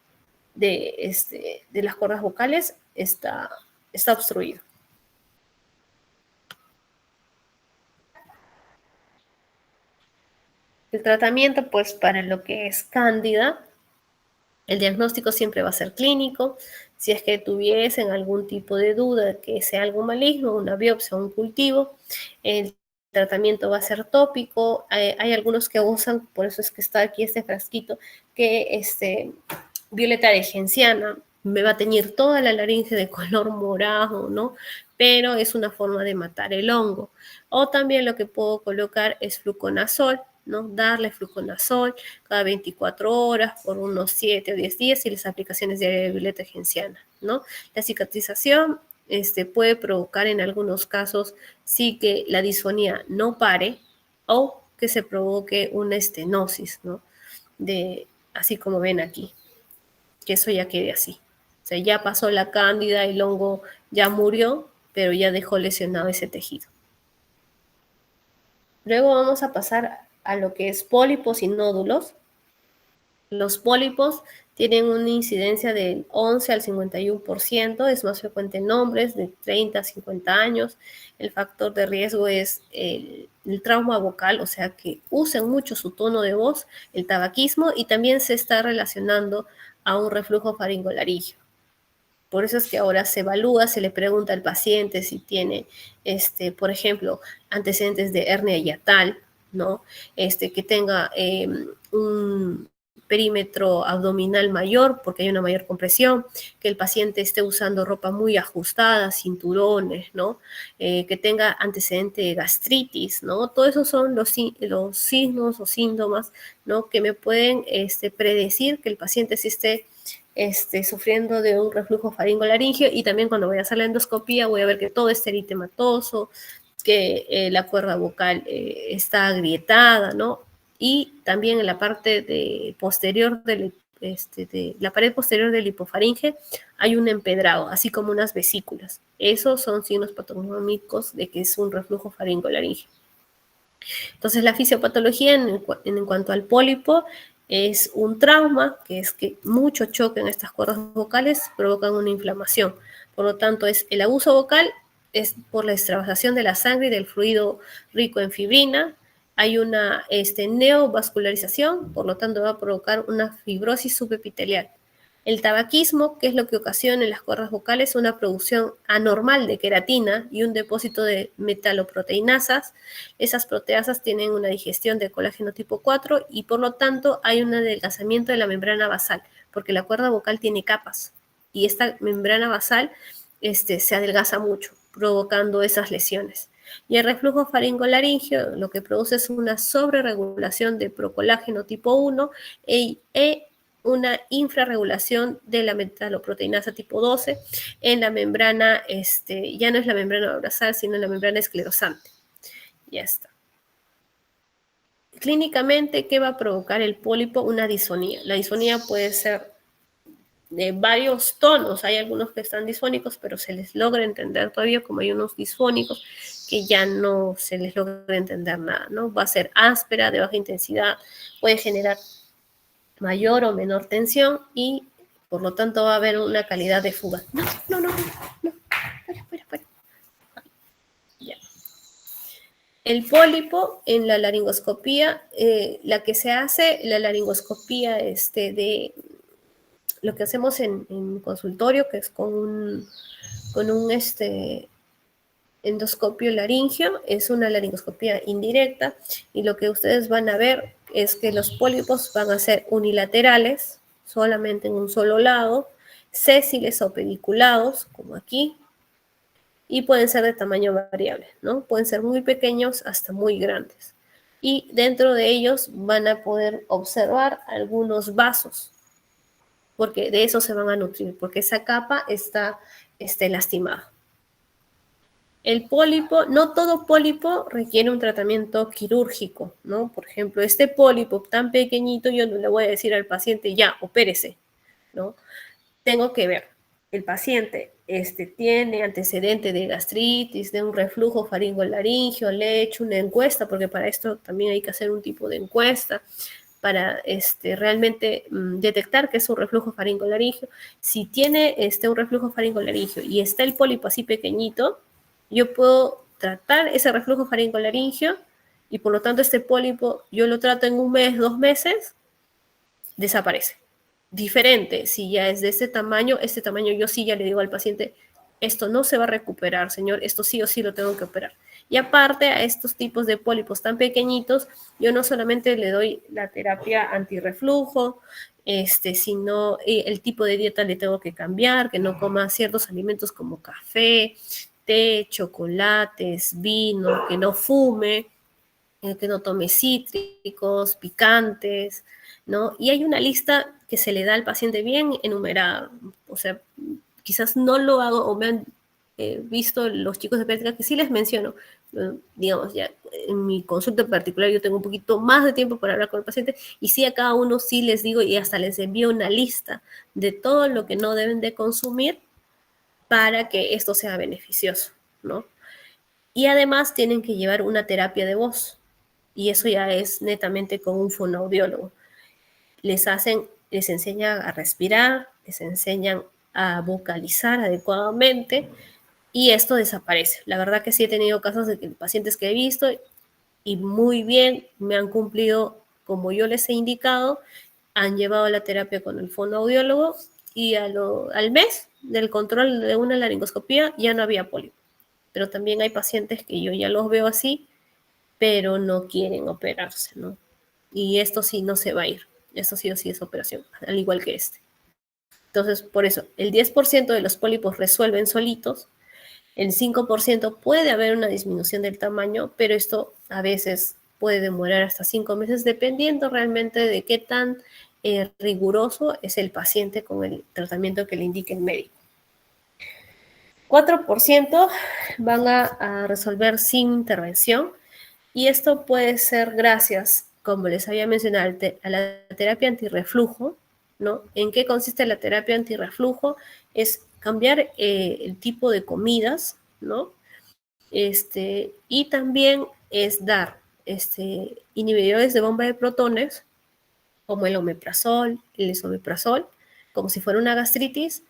de las cuerdas vocales está obstruido. El tratamiento, pues, para lo que es cándida, el diagnóstico siempre va a ser clínico. Si es que tuviesen algún tipo de duda que sea algo maligno, una biopsia o un cultivo, el tratamiento va a ser tópico. Hay algunos que usan, por eso es que está aquí este frasquito, que violeta de genciana, me va a teñir toda la laringe de color morado, ¿no? Pero es una forma de matar el hongo. O también lo que puedo colocar es fluconazol, ¿no? Darle fluconazol cada 24 horas por unos 7 o 10 días y las aplicaciones de violeta genciana, ¿no? La cicatrización puede provocar en algunos casos sí que la disfonía no pare o que se provoque una estenosis, ¿no? Así como ven aquí, que eso ya quede así. O sea, ya pasó la cándida, el hongo ya murió, pero ya dejó lesionado ese tejido. Luego vamos a pasar a lo que es pólipos y nódulos. Los pólipos tienen una incidencia del 11 al 51%, es más frecuente en hombres de 30 a 50 años. El factor de riesgo es el trauma vocal, o sea que usen mucho su tono de voz, el tabaquismo, y también se está relacionando a un reflujo faringolarígeo. Por eso es que ahora se evalúa, se le pregunta al paciente si tiene, por ejemplo, antecedentes de hernia hiatal, ¿no? Que tenga un perímetro abdominal mayor porque hay una mayor compresión, que el paciente esté usando ropa muy ajustada, cinturones, ¿no? Que tenga antecedente de gastritis, ¿no? Todos esos son los signos o síntomas, ¿no? Que me pueden predecir que el paciente sí esté sufriendo de un reflujo faringolaringeo, y también cuando voy a hacer la endoscopía voy a ver que todo esté eritematoso, que la cuerda vocal está agrietada, ¿no? Y también en la parte posterior de la pared posterior del hipofaringe hay un empedrado, así como unas vesículas. Esos son signos patognomónicos de que es un reflujo faringolaringeo. Entonces, la fisiopatología en cuanto al pólipo Es un trauma, que es que mucho choque en estas cuerdas vocales provocan una inflamación. Por lo tanto, es el abuso vocal es por la extravasación de la sangre y del fluido rico en fibrina. Hay una neovascularización, por lo tanto va a provocar una fibrosis subepitelial. El tabaquismo, que es lo que ocasiona en las cuerdas vocales una producción anormal de queratina y un depósito de metaloproteinasas. Esas proteasas tienen una digestión de colágeno tipo 4 y por lo tanto hay un adelgazamiento de la membrana basal, porque la cuerda vocal tiene capas y esta membrana basal se adelgaza mucho, provocando esas lesiones. Y el reflujo faringolaringio lo que produce es una sobreregulación de procolágeno tipo 1 e una infrarregulación de la metaloproteinasa tipo 12 en la membrana, ya no es la membrana basal, sino en la membrana esclerosante. Ya está. Clínicamente, ¿qué va a provocar el pólipo? Una disfonía. La disfonía puede ser de varios tonos. Hay algunos que están disfónicos, pero se les logra entender todavía, como hay unos disfónicos que ya no se les logra entender nada, ¿no? Va a ser áspera, de baja intensidad, puede generar mayor o menor tensión y por lo tanto va a haber una calidad de fuga. No, espera. Ya. El pólipo en la laringoscopía, la que se hace, la laringoscopía de lo que hacemos en consultorio, que es con un endoscopio laringio, es una laringoscopía indirecta y lo que ustedes van a ver es que los pólipos van a ser unilaterales, solamente en un solo lado, sésiles o pediculados, como aquí, y pueden ser de tamaño variable, ¿no? Pueden ser muy pequeños hasta muy grandes. Y dentro de ellos van a poder observar algunos vasos, porque de eso se van a nutrir, porque esa capa está lastimada. El pólipo, no todo pólipo requiere un tratamiento quirúrgico, ¿no? Por ejemplo, este pólipo tan pequeñito, yo no le voy a decir al paciente, ya, opérese, ¿no? Tengo que ver, el paciente tiene antecedente de gastritis, de un reflujo faringolaringio, le he hecho una encuesta, porque para esto también hay que hacer un tipo de encuesta para realmente detectar que es un reflujo faringolaringio. Si tiene un reflujo faringolaringio y está el pólipo así pequeñito, yo puedo tratar ese reflujo faringolaringio y por lo tanto este pólipo yo lo trato en un mes, 2 meses, desaparece. Diferente, si ya es de este tamaño yo sí ya le digo al paciente, esto no se va a recuperar, señor, esto sí o sí lo tengo que operar. Y aparte a estos tipos de pólipos tan pequeñitos, yo no solamente le doy la terapia antirreflujo, sino el tipo de dieta le tengo que cambiar, que no coma ciertos alimentos como café, té, chocolates, vino, que no fume, que no tome cítricos, picantes, ¿no? Y hay una lista que se le da al paciente bien enumerada. O sea, quizás no lo hago o me han visto los chicos de pediatría que sí les menciono. Digamos, ya en mi consulta en particular yo tengo un poquito más de tiempo para hablar con el paciente y sí a cada uno sí les digo y hasta les envío una lista de todo lo que no deben de consumir para que esto sea beneficioso, ¿no? Y además tienen que llevar una terapia de voz y eso ya es netamente con un fonoaudiólogo. Les enseñan a respirar, les enseñan a vocalizar adecuadamente y esto desaparece. La verdad que sí he tenido casos de pacientes que he visto y muy bien me han cumplido como yo les he indicado, han llevado la terapia con el fonoaudiólogo y al mes del control de una laringoscopía ya no había pólipo. Pero también hay pacientes que yo ya los veo así, pero no quieren operarse, ¿no? Y esto sí no se va a ir. Esto sí o sí es operación, al igual que este. Entonces, por eso, el 10% de los pólipos resuelven solitos, el 5% puede haber una disminución del tamaño, pero esto a veces puede demorar hasta 5 meses, dependiendo realmente de qué tan riguroso es el paciente con el tratamiento que le indique el médico. 4% van a resolver sin intervención, y esto puede ser gracias, como les había mencionado, a la terapia antirreflujo, ¿no? ¿En qué consiste la terapia antirreflujo? Es cambiar el tipo de comidas, ¿no? Y también es dar inhibidores de bomba de protones como el omeprazol, el esomeprazol, como si fuera una gastritis,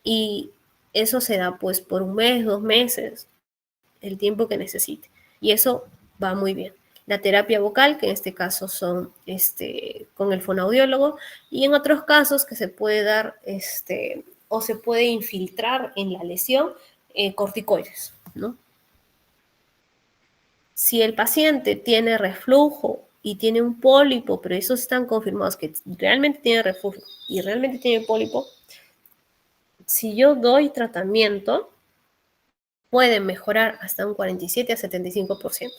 y eso se da pues por un mes, 2 meses, el tiempo que necesite. Y eso va muy bien. La terapia vocal, que en este caso son con el fonoaudiólogo, y en otros casos que se puede dar o se puede infiltrar en la lesión corticoides, ¿no? Si el paciente tiene reflujo y tiene un pólipo, pero esos están confirmados que realmente tiene reflujo y realmente tiene pólipo, si yo doy tratamiento, puede mejorar hasta un 47 a 75%.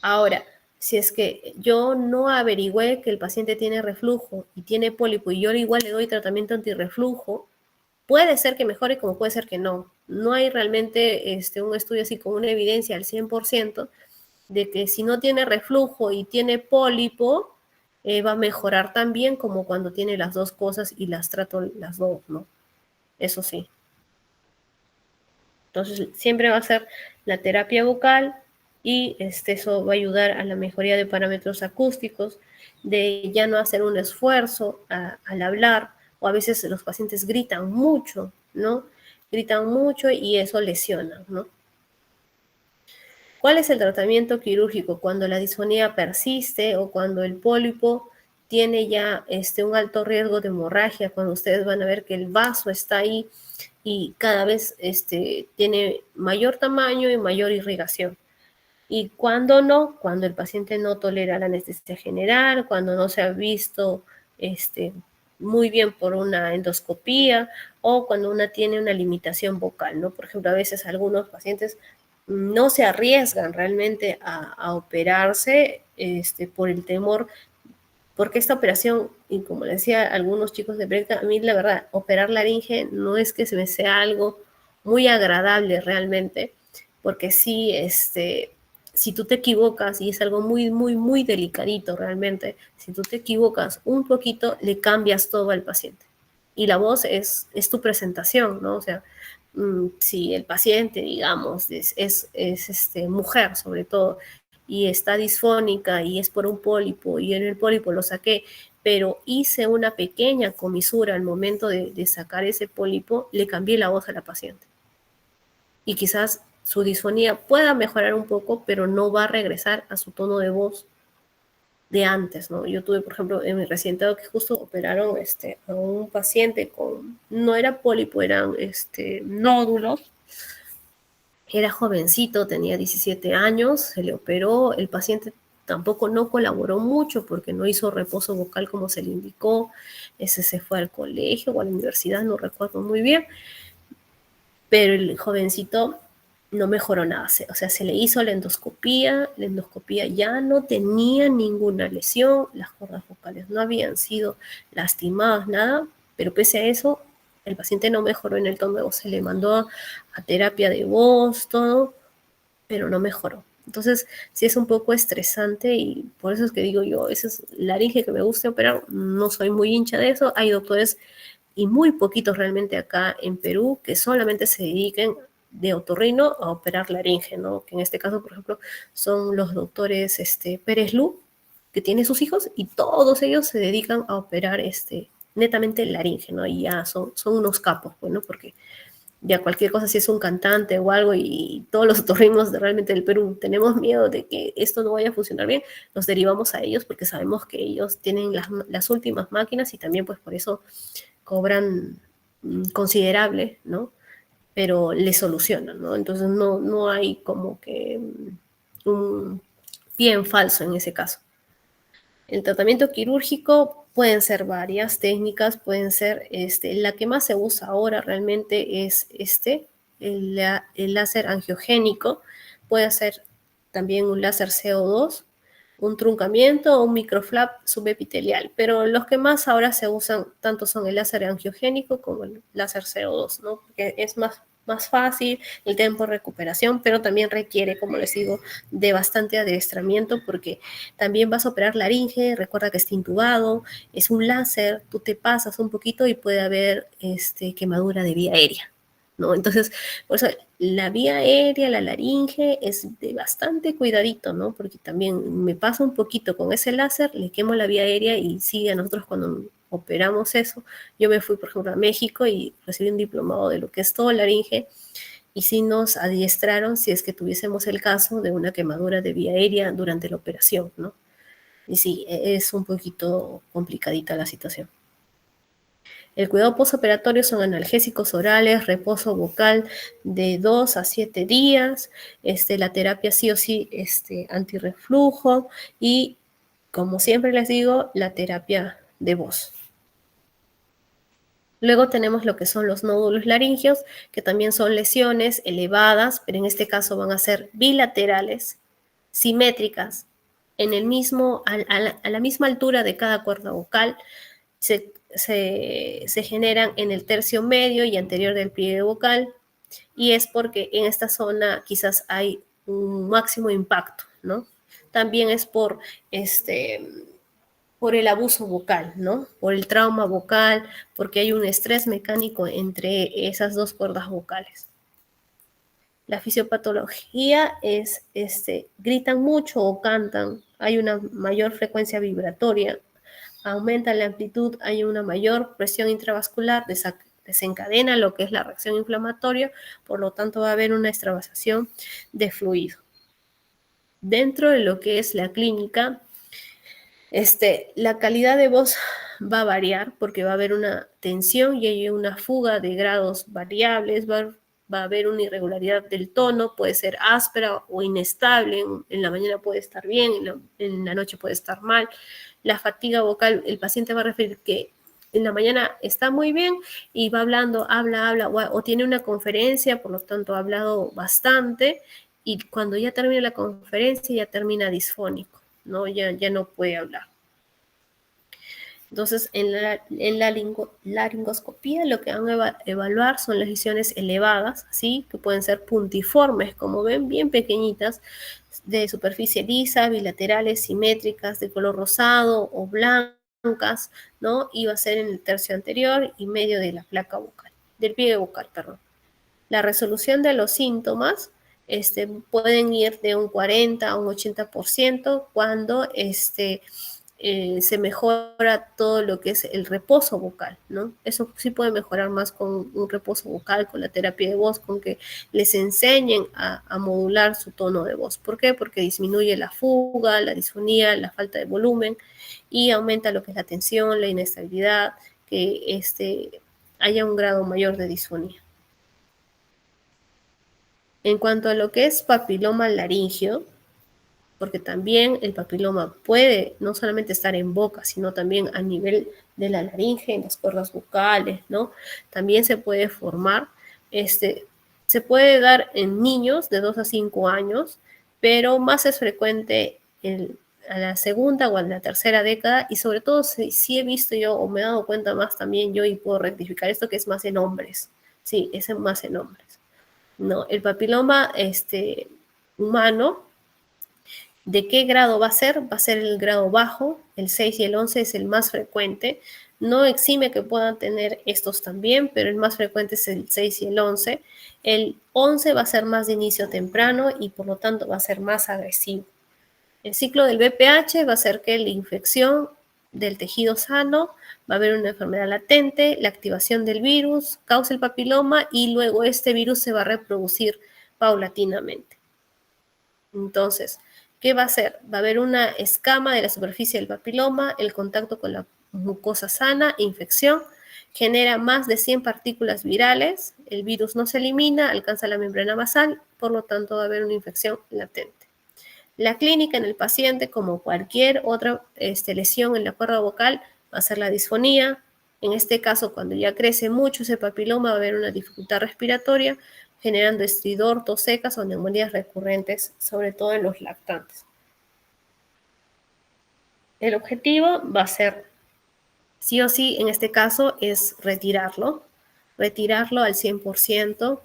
Ahora, si es que yo no averigüé que el paciente tiene reflujo y tiene pólipo y yo igual le doy tratamiento antirreflujo, puede ser que mejore como puede ser que no. No hay realmente un estudio así con una evidencia al 100% de que si no tiene reflujo y tiene pólipo, va a mejorar tan bien como cuando tiene las dos cosas y las trato las dos, ¿no? Eso sí. Entonces, siempre va a ser la terapia vocal y eso va a ayudar a la mejoría de parámetros acústicos, de ya no hacer un esfuerzo al hablar, o a veces los pacientes gritan mucho, ¿no? Gritan mucho y eso lesiona, ¿no? ¿Cuál es el tratamiento quirúrgico? Cuando la disfonía persiste o cuando el pólipo tiene ya un alto riesgo de hemorragia, cuando ustedes van a ver que el vaso está ahí y cada vez tiene mayor tamaño y mayor irrigación. Y cuando no, cuando el paciente no tolera la anestesia general, cuando no se ha visto muy bien por una endoscopía o cuando una tiene una limitación vocal, ¿no? Por ejemplo, a veces algunos pacientes no se arriesgan realmente a operarse por el temor, porque esta operación, y como decía algunos chicos de Breta, a mí la verdad, operar laringe no es que se me sea algo muy agradable realmente, porque sí, si tú te equivocas, y es algo muy, muy, muy delicadito realmente, si tú te equivocas un poquito, le cambias todo al paciente. Y la voz es tu presentación, ¿no? O sea, si el paciente, digamos, es mujer sobre todo, y está disfónica y es por un pólipo y en el pólipo lo saqué, pero hice una pequeña comisura al momento de sacar ese pólipo, le cambié la voz a la paciente. Y quizás su disfonía pueda mejorar un poco, pero no va a regresar a su tono de voz de antes, ¿no? Yo tuve, por ejemplo, en mi reciente que justo operaron a un paciente no era pólipo, eran nódulos. Era jovencito, tenía 17 años, se le operó, el paciente tampoco no colaboró mucho porque no hizo reposo vocal como se le indicó, ese se fue al colegio o a la universidad, no recuerdo muy bien, pero el jovencito no mejoró nada, o sea, se le hizo la endoscopía ya no tenía ninguna lesión, las cuerdas vocales no habían sido lastimadas, nada, pero pese a eso, el paciente no mejoró en el tono de voz, se le mandó a terapia de voz, todo, pero no mejoró. Entonces, sí es un poco estresante y por eso es que digo yo, ese es laringe que me gusta operar, no soy muy hincha de eso, hay doctores y muy poquitos realmente acá en Perú que solamente se dediquen de otorrino a operar laringe, ¿no? Que en este caso, por ejemplo, son los doctores Pérez Lu, que tiene sus hijos, y todos ellos se dedican a operar netamente laringe, ¿no? Y ya son unos capos, pues, ¿no? Porque ya cualquier cosa, si es un cantante o algo, y todos los otorrinos realmente del Perú tenemos miedo de que esto no vaya a funcionar bien, nos derivamos a ellos porque sabemos que ellos tienen las últimas máquinas y también pues por eso cobran considerable, ¿no? Pero le solucionan, ¿no? Entonces no hay como que un pie en falso en ese caso. El tratamiento quirúrgico pueden ser varias técnicas, pueden ser, la que más se usa ahora realmente es el láser angiogénico, puede ser también un láser CO2, un truncamiento o un microflap subepitelial, pero los que más ahora se usan tanto son el láser angiogénico como el láser CO2, ¿no? Porque es más fácil el tiempo de recuperación, pero también requiere, como les digo, de bastante adiestramiento porque también vas a operar laringe, recuerda que está intubado, es un láser, tú te pasas un poquito y puede haber quemadura de vía aérea. ¿no? Entonces, por eso la vía aérea, la laringe, es de bastante cuidadito, ¿no? Porque también me pasa un poquito con ese láser, le quemo la vía aérea y sí, a nosotros cuando operamos eso, yo me fui, por ejemplo, a México y recibí un diplomado de lo que es todo laringe, y sí nos adiestraron si es que tuviésemos el caso de una quemadura de vía aérea durante la operación, ¿no? Y sí, es un poquito complicadita la situación. El cuidado postoperatorio son analgésicos orales, reposo vocal de 2 a 7 días, la terapia sí o sí antirreflujo y, como siempre les digo, la terapia de voz. Luego tenemos lo que son los nódulos laringeos, que también son lesiones elevadas, pero en este caso van a ser bilaterales, simétricas, en el mismo, a la misma altura de cada cuerda vocal, se generan en el tercio medio y anterior del pliegue vocal, y es porque en esta zona quizás hay un máximo impacto, ¿no? También es por el abuso vocal, ¿no? Por el trauma vocal, porque hay un estrés mecánico entre esas dos cuerdas vocales. La fisiopatología es, gritan mucho o cantan, hay una mayor frecuencia vibratoria, aumenta la amplitud, hay una mayor presión intravascular, desencadena lo que es la reacción inflamatoria, por lo tanto va a haber una extravasación de fluido. Dentro de lo que es la clínica, la calidad de voz va a variar porque va a haber una tensión y hay una fuga de grados variables, va a haber una irregularidad del tono, puede ser áspera o inestable, en la mañana puede estar bien, en la noche puede estar mal. La fatiga vocal, el paciente va a referir que en la mañana está muy bien y va hablando, habla, o tiene una conferencia, por lo tanto ha hablado bastante, y cuando ya termina la conferencia ya termina disfónico, ¿no? Ya no puede hablar. Entonces, en la laringoscopía lo que van a evaluar son las lesiones elevadas, ¿sí? Que pueden ser puntiformes, como ven, bien pequeñitas, de superficie lisa, bilaterales, simétricas, de color rosado o blancas, ¿no? Y va a ser en el tercio anterior y medio de la placa vocal, del pliegue vocal, perdón. La resolución de los síntomas pueden ir de un 40 a un 80% cuando se mejora todo lo que es el reposo vocal, ¿no? Eso sí puede mejorar más con un reposo vocal, con la terapia de voz, con que les enseñen a modular su tono de voz. ¿Por qué? Porque disminuye la fuga, la disfonía, la falta de volumen y aumenta lo que es la tensión, la inestabilidad, que haya un grado mayor de disfonía. En cuanto a lo que es papiloma laringio, porque también el papiloma puede no solamente estar en boca, sino también a nivel de la laringe, en las cuerdas vocales, ¿no? También se puede formar, se puede dar en niños de 2 a 5 años, pero más es frecuente a la segunda o a la tercera década, y sobre todo si he visto yo o me he dado cuenta más también yo, y puedo rectificar esto, que es más en hombres. Sí, es más en hombres. No, el papiloma humano, ¿de qué grado va a ser? Va a ser el grado bajo, el 6 y el 11 es el más frecuente. No exime que puedan tener estos también, pero el más frecuente es el 6 y el 11. El 11 va a ser más de inicio temprano y por lo tanto va a ser más agresivo. El ciclo del BPH va a ser que la infección del tejido sano, va a haber una enfermedad latente, la activación del virus causa el papiloma y luego este virus se va a reproducir paulatinamente. Entonces, ¿qué va a hacer? Va a haber una escama de la superficie del papiloma, el contacto con la mucosa sana, infección, genera más de 100 partículas virales, el virus no se elimina, alcanza la membrana basal, por lo tanto va a haber una infección latente. La clínica en el paciente, como cualquier otra lesión en la cuerda vocal, va a ser la disfonía. En este caso, cuando ya crece mucho ese papiloma, va a haber una dificultad respiratoria, generando estridor, tos secas o neumonías recurrentes, sobre todo en los lactantes. El objetivo va a ser, sí o sí, en este caso, es retirarlo al 100%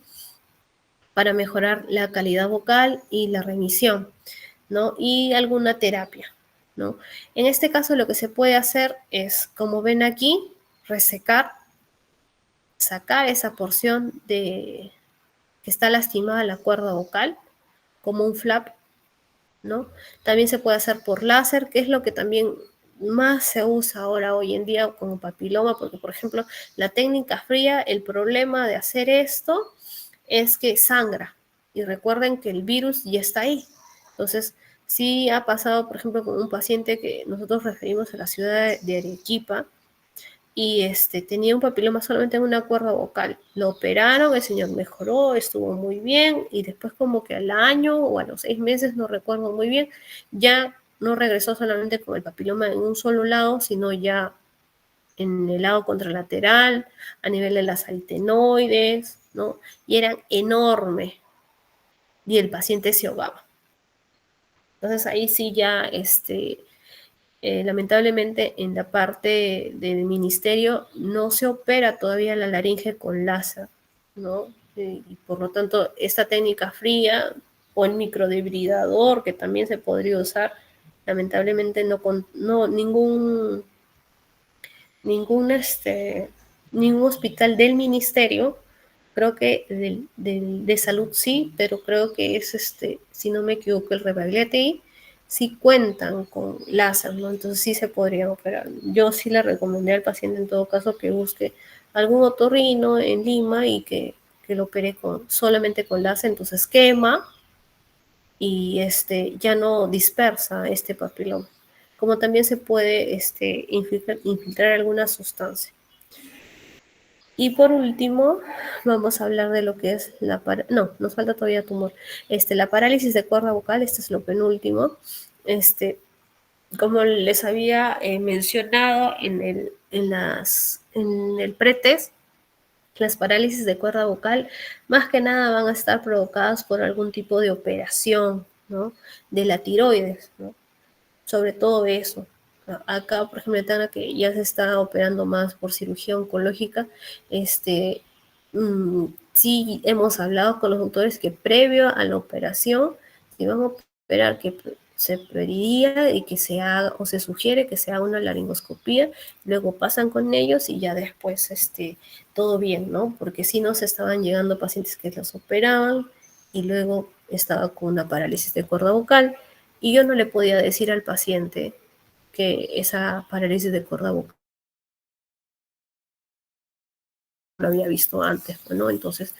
para mejorar la calidad vocal y la remisión, ¿no? Y alguna terapia, ¿no? En este caso lo que se puede hacer es, como ven aquí, resecar sacar esa porción que está lastimada la cuerda vocal, como un flap, ¿no? También se puede hacer por láser, que es lo que también más se usa ahora hoy en día como papiloma, porque por ejemplo la técnica fría, el problema de hacer esto es que sangra, y recuerden que el virus ya está ahí. Entonces, sí ha pasado, por ejemplo, con un paciente que nosotros referimos a la ciudad de Arequipa, y tenía un papiloma solamente en una cuerda vocal. Lo operaron, el señor mejoró, estuvo muy bien, y después como que al año o a los 6 meses, no recuerdo muy bien, ya no regresó solamente con el papiloma en un solo lado, sino ya en el lado contralateral, a nivel de las aritenoides, ¿no? Y eran enormes, y el paciente se ahogaba. Entonces ahí sí ya, lamentablemente en la parte del ministerio no se opera todavía la laringe con láser, ¿no? Y por lo tanto, esta técnica fría o el microdebridador, que también se podría usar, lamentablemente ningún hospital del ministerio, creo que de salud sí, pero creo que es, si no me equivoco, el Rebagliati, sí cuentan con láser, ¿no? Entonces sí se podrían operar. Yo sí le recomendé al paciente en todo caso que busque algún otorrino en Lima y que lo opere solamente con láser, entonces quema y ya no dispersa este papiloma. Como también se puede infiltrar alguna sustancia. Y por último, vamos a hablar de lo que es no, nos falta todavía tumor. La parálisis de cuerda vocal, este es lo penúltimo. Como les había mencionado en el pretest, las parálisis de cuerda vocal más que nada van a estar provocadas por algún tipo de operación, ¿no? De la tiroides, ¿no? Sobre todo eso. Acá, por ejemplo, Tana, que ya se está operando más por cirugía oncológica, sí hemos hablado con los doctores que previo a la operación, si van a operar, que se pediría y que se haga, o se sugiere que se haga una laringoscopía, luego pasan con ellos y ya después todo bien, ¿no? Porque si no se estaban llegando pacientes que los operaban y luego estaba con una parálisis de cuerda vocal, y yo no le podía decir al paciente que esa parálisis de cuerda vocal lo había visto antes, ¿no? Entonces,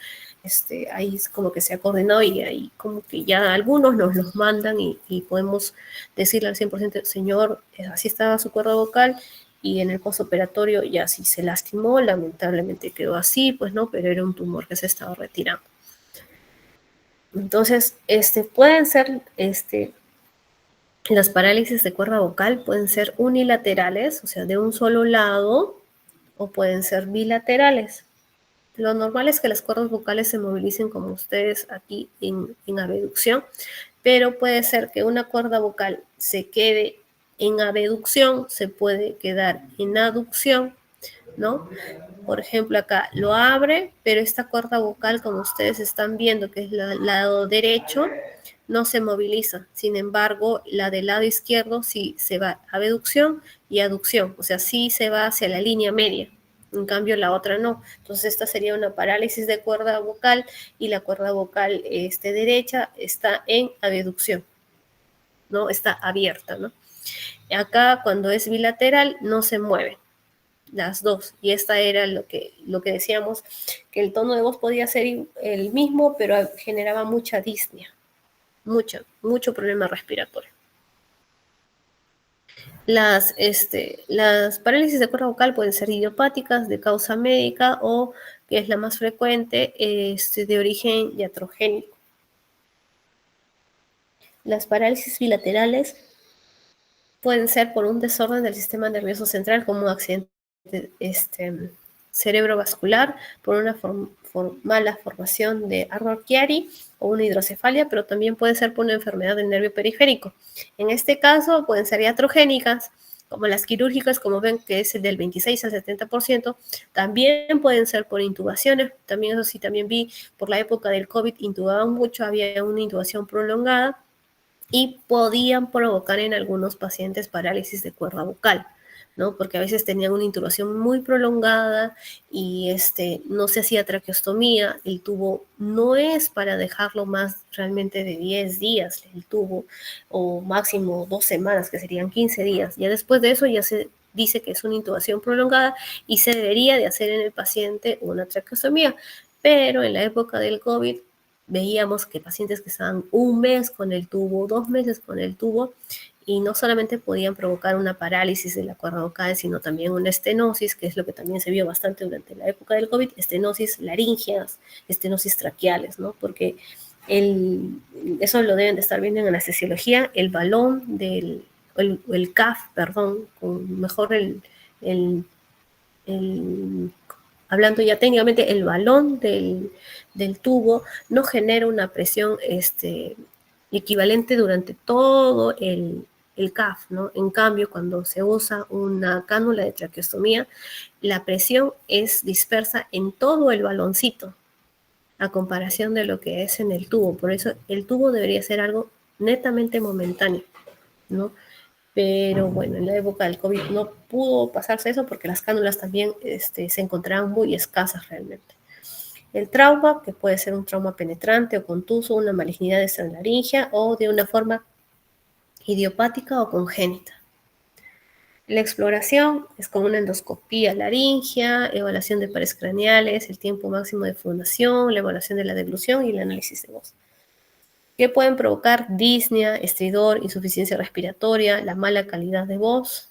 ahí es como que se ha coordinado, y ahí como que ya algunos nos los mandan y podemos decirle al 100%, señor, así estaba su cuerda vocal, y en el postoperatorio ya sí se lastimó, lamentablemente quedó así, pues no, pero era un tumor que se estaba retirando. Entonces, pueden ser, las parálisis de cuerda vocal pueden ser unilaterales, o sea, de un solo lado, o pueden ser bilaterales. Lo normal es que las cuerdas vocales se movilicen como ustedes aquí en abducción, pero puede ser que una cuerda vocal se quede en abducción, se puede quedar en aducción, ¿no? Por ejemplo, acá lo abre, pero esta cuerda vocal, como ustedes están viendo, que es el lado derecho, no se moviliza. Sin embargo, la del lado izquierdo sí se va a abducción y aducción, o sea, sí se va hacia la línea media. En cambio, la otra no. Entonces, esta sería una parálisis de cuerda vocal, y la cuerda vocal derecha está en abducción, ¿no? Está abierta, ¿no? Acá, cuando es bilateral, no se mueve las dos, y esta era lo que decíamos, que el tono de voz podía ser el mismo, pero generaba mucha disnea, mucho problema respiratorio. Las parálisis de cuerda vocal pueden ser idiopáticas, de causa médica, o, que es la más frecuente, de origen iatrogénico. Las parálisis bilaterales pueden ser por un desorden del sistema nervioso central, como un accidente cerebrovascular, por una mala formación de Arnold-Chiari o una hidrocefalia, pero también puede ser por una enfermedad del nervio periférico. En este caso pueden ser iatrogénicas, como las quirúrgicas, como ven, que es el del 26 al 70%, también pueden ser por intubaciones, también eso sí, también vi, por la época del COVID intubaban mucho, había una intubación prolongada, y podían provocar en algunos pacientes parálisis de cuerda vocal, ¿no? Porque a veces tenían una intubación muy prolongada y no se hacía traqueostomía. El tubo no es para dejarlo más realmente de 10 días, el tubo, o máximo 2 semanas, que serían 15 días. Ya después de eso ya se dice que es una intubación prolongada y se debería de hacer en el paciente una traqueostomía. Pero en la época del COVID veíamos que pacientes que estaban 1 mes con el tubo, 2 meses con el tubo, y no solamente podían provocar una parálisis de la cuerda vocal, sino también una estenosis, que es lo que también se vio bastante durante la época del COVID, estenosis laríngeas, estenosis traqueales, ¿no? Porque eso lo deben de estar viendo en anestesiología, el balón el CAF, perdón, mejor el hablando ya técnicamente, el balón del tubo no genera una presión equivalente durante todo el CAF, ¿no? En cambio, cuando se usa una cánula de traqueostomía, la presión es dispersa en todo el baloncito, a comparación de lo que es en el tubo. Por eso el tubo debería ser algo netamente momentáneo, ¿no? Pero bueno, en la época del COVID no pudo pasarse eso porque las cánulas también se encontraban muy escasas realmente. El trauma, que puede ser un trauma penetrante o contuso, una malignidad extralaringia o de una forma idiopática o congénita. La exploración es con una endoscopía laringea, evaluación de pares craneales, el tiempo máximo de fonación, la evaluación de la deglución y el análisis de voz, que pueden provocar disnea, estridor, insuficiencia respiratoria, la mala calidad de voz.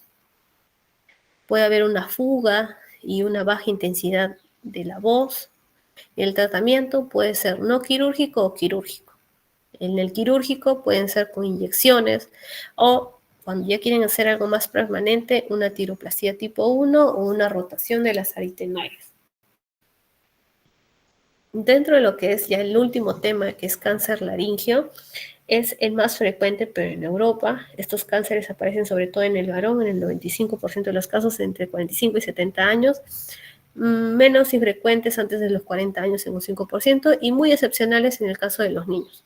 Puede haber una fuga y una baja intensidad de la voz. El tratamiento puede ser no quirúrgico o quirúrgico. En el quirúrgico pueden ser con inyecciones o cuando ya quieren hacer algo más permanente, una tiroplastía tipo 1 o una rotación de las aritenoides. Dentro de lo que es ya el último tema, que es cáncer laringio, es el más frecuente, pero en Europa. Estos cánceres aparecen sobre todo en el varón, en el 95% de los casos entre 45 y 70 años, menos infrecuentes antes de los 40 años en un 5% y muy excepcionales en el caso de los niños.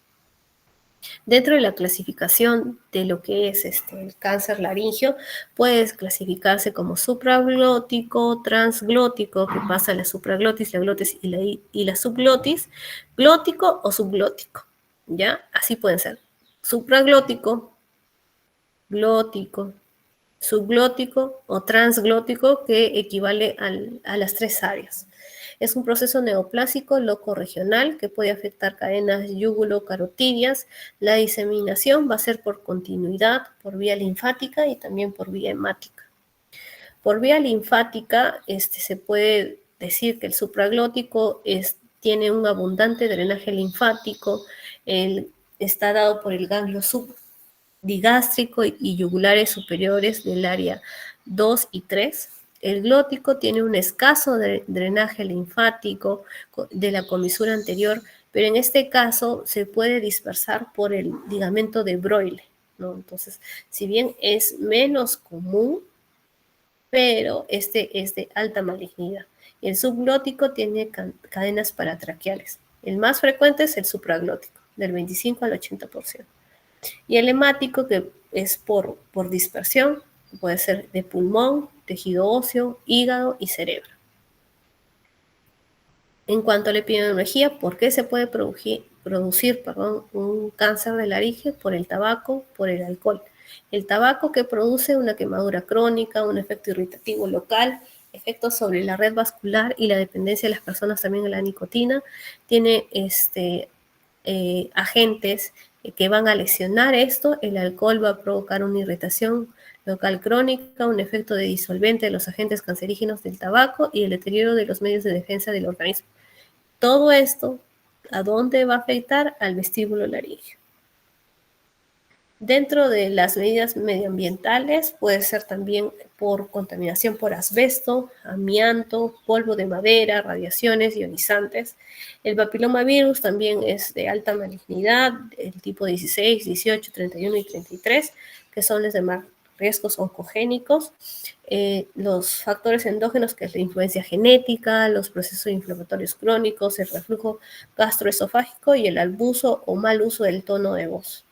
Dentro de la clasificación de lo que es el cáncer laringio, puede clasificarse como supraglótico, transglótico, que pasa la supraglotis, la glotis y la subglotis, glótico o subglótico, ¿ya? Así pueden ser supraglótico, glótico, subglótico o transglótico, que equivale a las 3 áreas. Es un proceso neoplásico locorregional que puede afectar cadenas yúgulo-carotidias. La diseminación va a ser por continuidad, por vía linfática y también por vía hemática. Por vía linfática, se puede decir que el supraglótico tiene un abundante drenaje linfático, está dado por el ganglio subdigástrico y yugulares superiores del área 2 y 3. El glótico tiene un escaso drenaje linfático de la comisura anterior, pero en este caso se puede dispersar por el ligamento de Breuil, ¿no? Entonces, si bien es menos común, pero este es de alta malignidad. El subglótico tiene cadenas paratraqueales. El más frecuente es el supraglótico, del 25 al 80%. Y el hemático, que es por dispersión, puede ser de pulmón, tejido óseo, hígado y cerebro. En cuanto a la epidemiología, ¿por qué se puede producir un cáncer de laringe? Por el tabaco, por el alcohol. El tabaco, que produce una quemadura crónica, un efecto irritativo local, efectos sobre la red vascular y la dependencia de las personas también de la nicotina, tiene agentes que van a lesionar esto. El alcohol va a provocar una irritación local crónica, un efecto de disolvente de los agentes cancerígenos del tabaco y el deterioro de los medios de defensa del organismo. Todo esto, ¿a dónde va a afectar? Al vestíbulo laríngeo. Dentro de las medidas medioambientales puede ser también por contaminación por asbesto, amianto, polvo de madera, radiaciones ionizantes. El papilomavirus también es de alta malignidad, el tipo 16, 18, 31 y 33, que son los demás riesgos oncogénicos. Los factores endógenos, que es la influencia genética, los procesos inflamatorios crónicos, el reflujo gastroesofágico y el abuso o mal uso del tono de voz.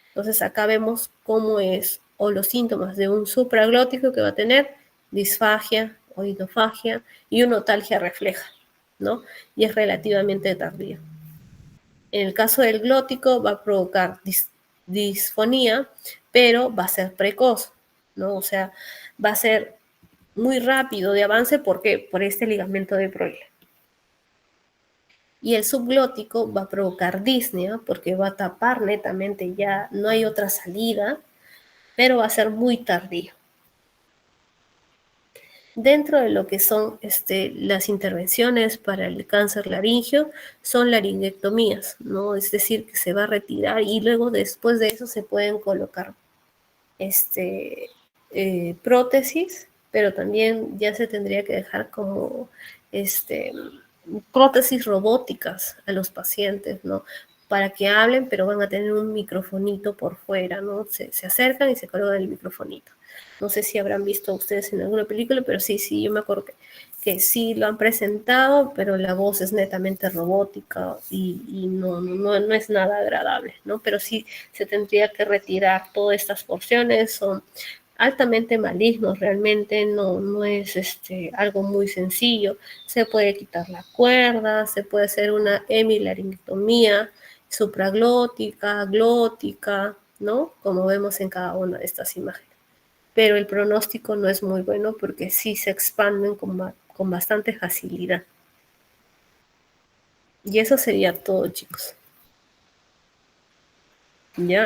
Entonces acá vemos cómo es o los síntomas de un supraglótico que va a tener disfagia, oidofagia y una otalgia refleja, ¿no? Y es relativamente tardío. En el caso del glótico va a provocar disfonía, pero va a ser precoz, ¿no? O sea, va a ser muy rápido de avance, ¿por qué? Por este ligamento de Broglie. Y el subglótico va a provocar disnea, porque va a tapar netamente, ya no hay otra salida, pero va a ser muy tardío. Dentro de lo que son las intervenciones para el cáncer laringio, son laringectomías, ¿no? Es decir, que se va a retirar y luego después de eso se pueden colocar prótesis, pero también ya se tendría que dejar como prótesis robóticas a los pacientes, ¿no? Para que hablen, pero van a tener un microfonito por fuera, ¿no? Se acercan y se colocan el microfonito. No sé si habrán visto ustedes en alguna película, pero sí, yo me acuerdo que sí lo han presentado, pero la voz es netamente robótica y no es nada agradable, ¿no? Pero sí se tendría que retirar todas estas porciones, son altamente malignos, realmente no es algo muy sencillo. Se puede quitar la cuerda, se puede hacer una hemilaringectomía supraglótica, glótica, ¿no? Como vemos en cada una de estas imágenes. Pero el pronóstico no es muy bueno porque sí se expanden con bastante facilidad. Y eso sería todo, chicos. ¿Ya?